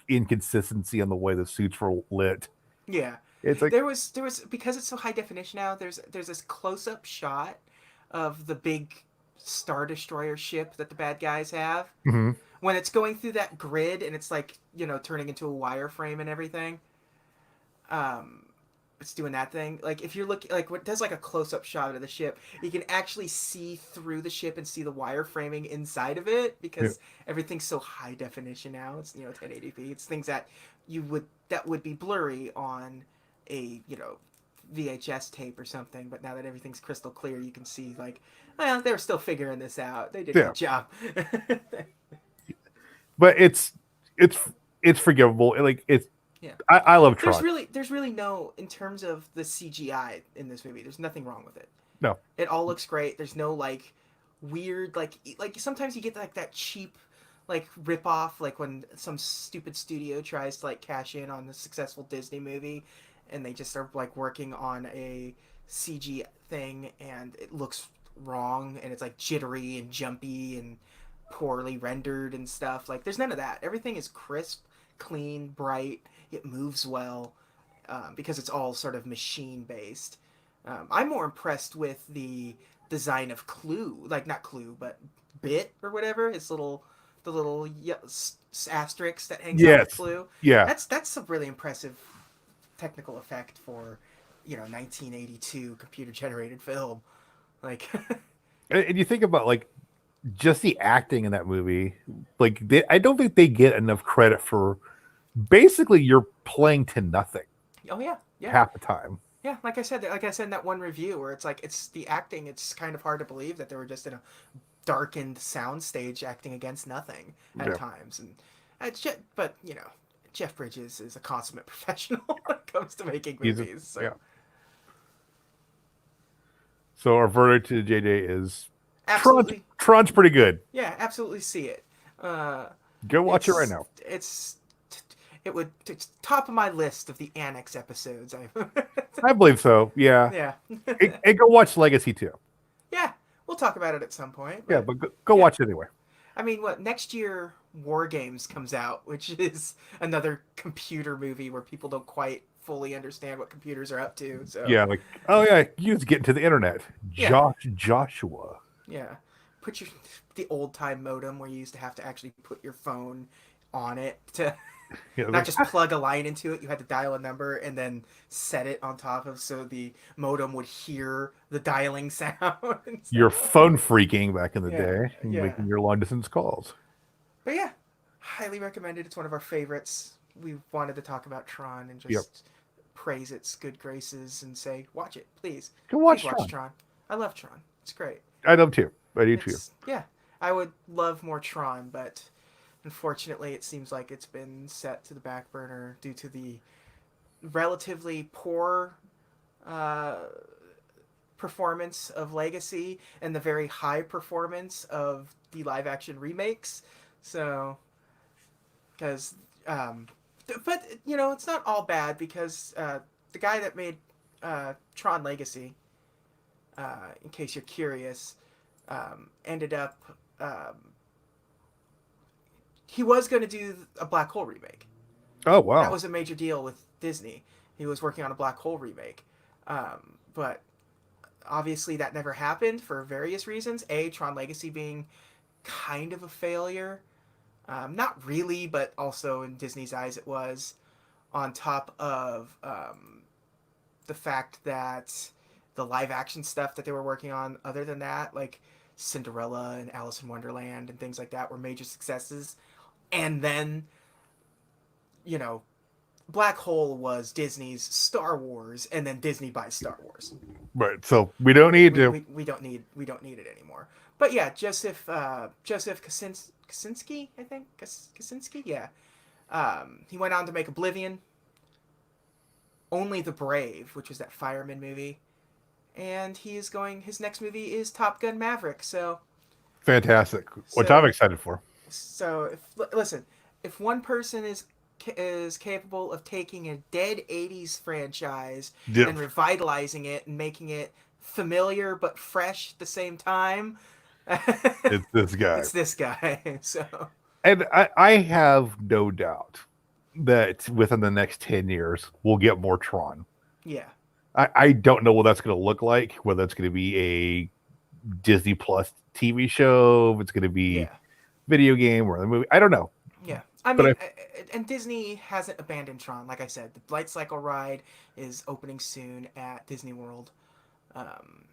inconsistency on the way the suits were lit. yeah. It's like There was because it's so high definition now. There's this close-up shot of the big Star Destroyer ship that the bad guys have mhm, when it's going through that grid and it's like turning into a wireframe and everything. Um, it's doing that thing. Like if you're looking, like what does like a close up shot of the ship, you can actually see through the ship and see the wireframing inside of it yeah, because everything's so high definition now. It's 1080p. It's things that would be blurry on a VHS tape or something. But now that everything's crystal clear, you can see like, well, they're still figuring this out. They did a yeah. good job. But it's it's forgivable. Like it's Yeah. I love There's Tron. really no in terms of the CGI in this movie. There's nothing wrong with it. No, It all looks great. There's no like weird like sometimes you get like that cheap like rip off like when some stupid studio tries to like cash in on the successful Disney movie and they just are like working on a CG thing and it looks wrong and it's like jittery and jumpy and poorly rendered and stuff. Like there's none of that. Everything is crisp, clean, bright. It moves well because it's all sort of machine based. I'm more impressed with the design of Clue, like not Clue, but Bit or whatever. His little asterisk that hangs out with Yes. blue. Yeah. That's a really impressive technical effect for 1982 computer generated film. Like, And you think about like just the acting in that movie. Like I don't think they get enough credit for basically you're playing to nothing oh yeah, yeah. half the time. Yeah, like I said in that one review where it's like it's the acting. It's kind of hard to believe that they were just in a darkened soundstage acting against nothing at Yeah. times. And but Jeff Bridges is a consummate professional when it comes to making He's movies. So yeah. So our verdict to JJ is absolutely, Tron's pretty good. yeah, absolutely see it. Uh, Go watch it right it's now. it's it would it's top of my list of the Annex episodes. I believe so. Yeah. Yeah, And go watch Legacy too. yeah, we'll talk about it at some point. Yeah, But but go yeah, watch it anyway. I mean, what next year? War Games comes out, which is another computer movie where people don't quite fully understand what computers are up to. So Yeah, like oh yeah, you just get into the internet. yeah, Joshua. yeah, put your the old time modem where you used to have to actually put your phone on it to Yeah, not like just plug a line into it. You had to dial a number and then set it on top of so the modem would hear the dialing sound and you're stuff. phone freaking back in the Yeah, day, yeah. making your long distance calls. But yeah, highly recommended. It's one of our favorites. We wanted to talk about Tron and Yep. just praise its good graces and say, watch it, please. Go Please watch watch Tron. Tron. I love Tron. It's great. I do too. I do too. It's yeah. I would love more Tron, but unfortunately, it seems like it's been set to the back burner due to the relatively poor uh, performance of Legacy and the very high performance of the live action remakes. So, because, but it's not all bad because the guy that made Tron Legacy, in case you're curious, ended up he was going to do a Black Hole remake. Oh That wow. was a major deal with Disney. He was working on a Black Hole remake, but obviously that never happened for various reasons. A, Tron Legacy being kind of a failure. Not really, but also in Disney's eyes it was. On top of the fact that the live action stuff that they were working on, other than that, like Cinderella and Alice in Wonderland and things like that, were major successes. And then, you know, Black Hole was Disney's Star Wars, and then Disney buys Star Wars. Right. So we don't need to. We don't need it anymore. But yeah, Joseph Kosinski, I think Kosinski, yeah. He went on to make Oblivion, Only the Brave, which was that fireman movie, and his next movie is Top Gun Maverick. Fantastic. Which I'm So excited for. so listen, if one person is capable of taking a dead 80s franchise Yep. and revitalizing it and making it familiar but fresh at the same time, It's this guy. it's this guy. So And I have no doubt that within the next 10 years, we'll get more Tron. yeah, I don't know what that's going to look like, whether it's going to be a Disney Plus TV show, if it's going to be yeah, video game or a movie. I don't know. yeah. I But mean, and Disney hasn't abandoned Tron. Like I said, the Light Cycle ride is opening soon at Disney World. Um,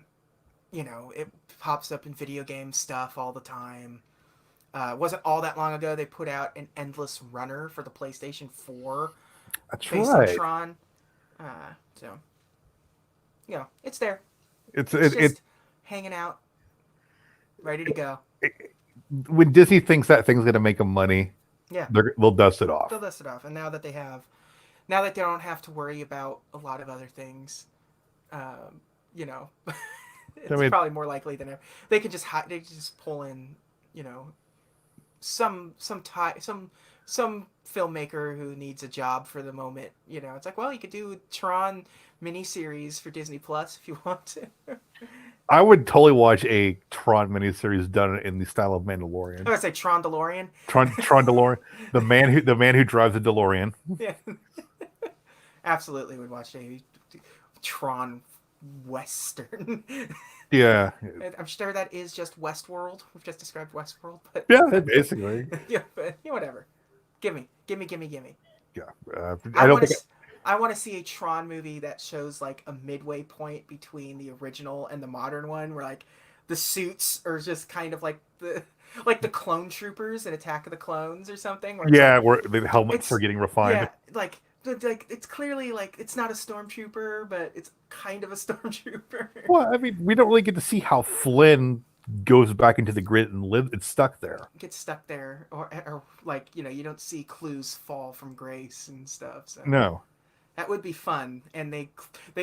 it pops up in video game stuff all the time. Wasn't all that long ago they put out an Endless Runner for the PlayStation 4 That's based on right. Tron. So, it's there. It's It's it, just hanging out, ready to go. it when Disney thinks that thing's going to make them money, Yeah, they'll dust it off. they'll dust it off. And now that they don't have to worry about a lot of other things, um, you know, I it's mean, probably more likely than ever. They can just pull in, some filmmaker who needs a job for the moment. It's like, well, you could do a Tron miniseries for Disney Plus if you want to. I would totally watch a Tron miniseries done in the style of I'm Mandalorian. gonna say Tron DeLorean. Tron DeLorean, the man who drives the DeLorean. Yeah, absolutely would watch a Tron Western. Yeah, I'm sure that is just Westworld. We've just described Westworld, but yeah, basically. yeah, but yeah, whatever. Give me. Yeah, I I don't want think. to. I want to see a Tron movie that shows like a midway point between the original and the modern one, where like the suits are just kind of like the clone troopers in Attack of the Clones or something, where it's like Yeah, where the helmets are it's getting refined. yeah like it's clearly like it's not a stormtrooper, but it's kind of a stormtrooper. Well, I mean, we don't really get to see how Flynn goes back into the grid and live. It's stuck there. Gets stuck there, or like you don't see clues fall from grace and stuff. So No. that would be fun, and they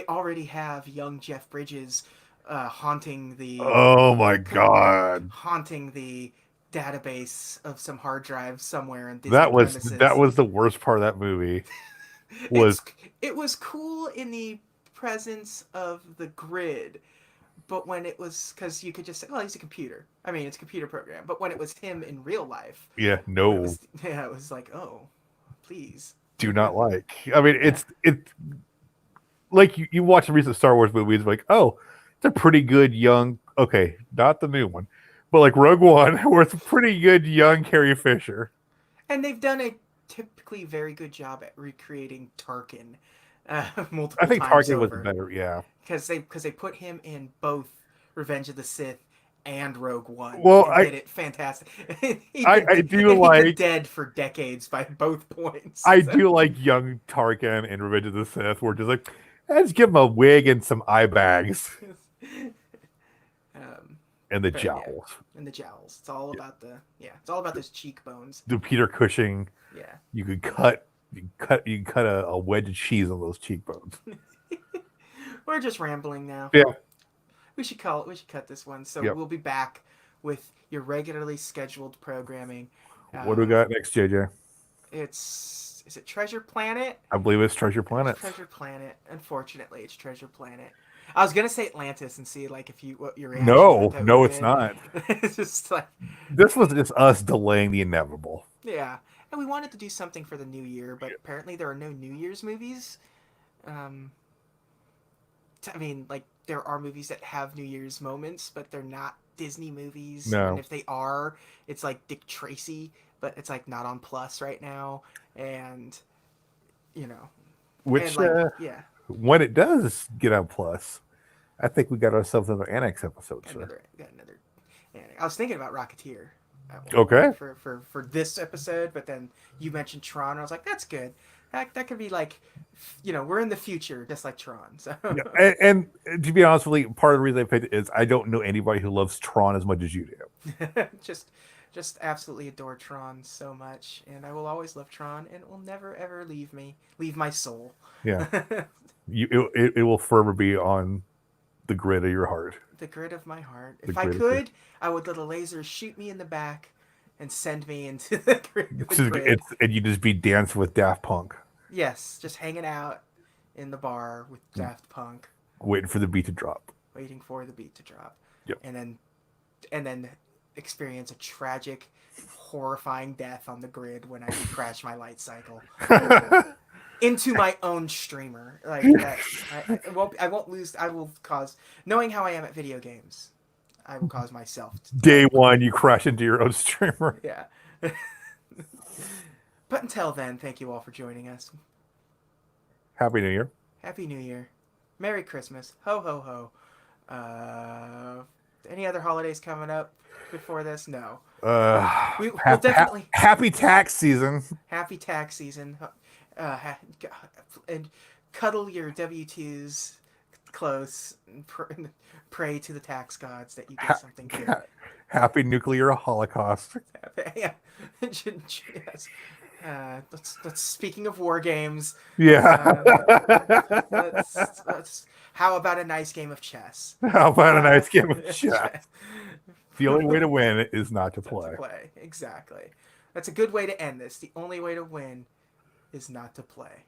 already have young Jeff Bridges haunting Oh my god. haunting the database of some hard drive somewhere on Disney That premises. was the worst part of that movie. Was It's it was cool in the presence of the grid, but when it was because you could just say, "Oh, he's a computer." I mean, it's a computer program. But when it was him in real life, yeah, when it no, was yeah, it was like, "Oh, please." do not like. I mean, Yeah, it's like you watch the recent Star Wars movies, like, oh, it's a pretty good young. Okay, not the new one, but like Rogue One, where it's a pretty good young Carrie Fisher. and they've done a typically very good job at recreating Tarkin I multiple think times Tarkin was the over better. Yeah. because they put him in both Revenge of the Sith and Rogue One Well, and did it fantastic. I do He'd been like dead for decades by both points. I So, do like young Tarkin in Revenge of the Sith, where just like, let's give him a wig and some eye bags um, and the but yeah, jowls. and the jowls. It's all about it's all about those cheekbones. The Peter Cushing, Yeah, you could cut a wedge of cheese on those cheekbones. we're just rambling now. Yeah. We should cut this one. So Yep. we'll be back with your regularly scheduled programming. What do we got next, JJ? It's is it Treasure Planet? I believe it's Treasure It's Planets. Treasure Planet. Unfortunately, it's Treasure Planet. I was gonna say Atlantis and see like if you what your reaction No, that would no, have it's been. not. It's just like This was just us delaying the inevitable. yeah, and we wanted to do something for the new year, but apparently there are no New Year's movies. Um, I mean, like there are movies that have New Year's moments, but they're not Disney movies. And No. if they are, it's like Dick Tracy, but it's like not on Plus right now. And you know, and Which, like yeah, when it does get on Plus, I think we got ourselves another Annex episode, sir. got another. And I was thinking about Rocketeer at one Okay. point for this episode, but then you mentioned Tron. I was like, that's good. That could be like, we're in the future, just like Tron. So Yeah. And to be honest with you, part of the reason I picked it is I don't know anybody who loves Tron as much as you do. just absolutely adore Tron so much, and I will always love Tron, and it will never ever leave my soul. Yeah. It will forever be on the grid of your heart. The grid of my heart. The If I grid of your could, I would let a laser shoot me in the back and send me into the grid. And you just be dancing with Daft Punk, Yes, just hanging out in the bar with Daft Punk, waiting for the beat to drop. waiting for the beat to drop, Yep. and then experience a tragic, horrifying death on the grid when I crash my light cycle into my own streamer. Like that, I won't lose. I will cause, knowing how I am at video games, I will cause myself to Day one, you crash into your own streamer. yeah. But until then, thank you all for joining us. Happy New Year. Happy New Year. Merry Christmas. Ho, ho, ho. Any other holidays coming up before this? No. We'll definitely. Happy tax season. Happy tax season. And cuddle your W-2s close and pray to the tax gods that you get something good. Happy nuclear holocaust. Yeah. Yes. Let's speaking of war games. Yeah. How about a nice game of chess? How about a nice game of chess? The only way to win is not to play. Exactly. That's a good way to end this. The only way to win is not to play.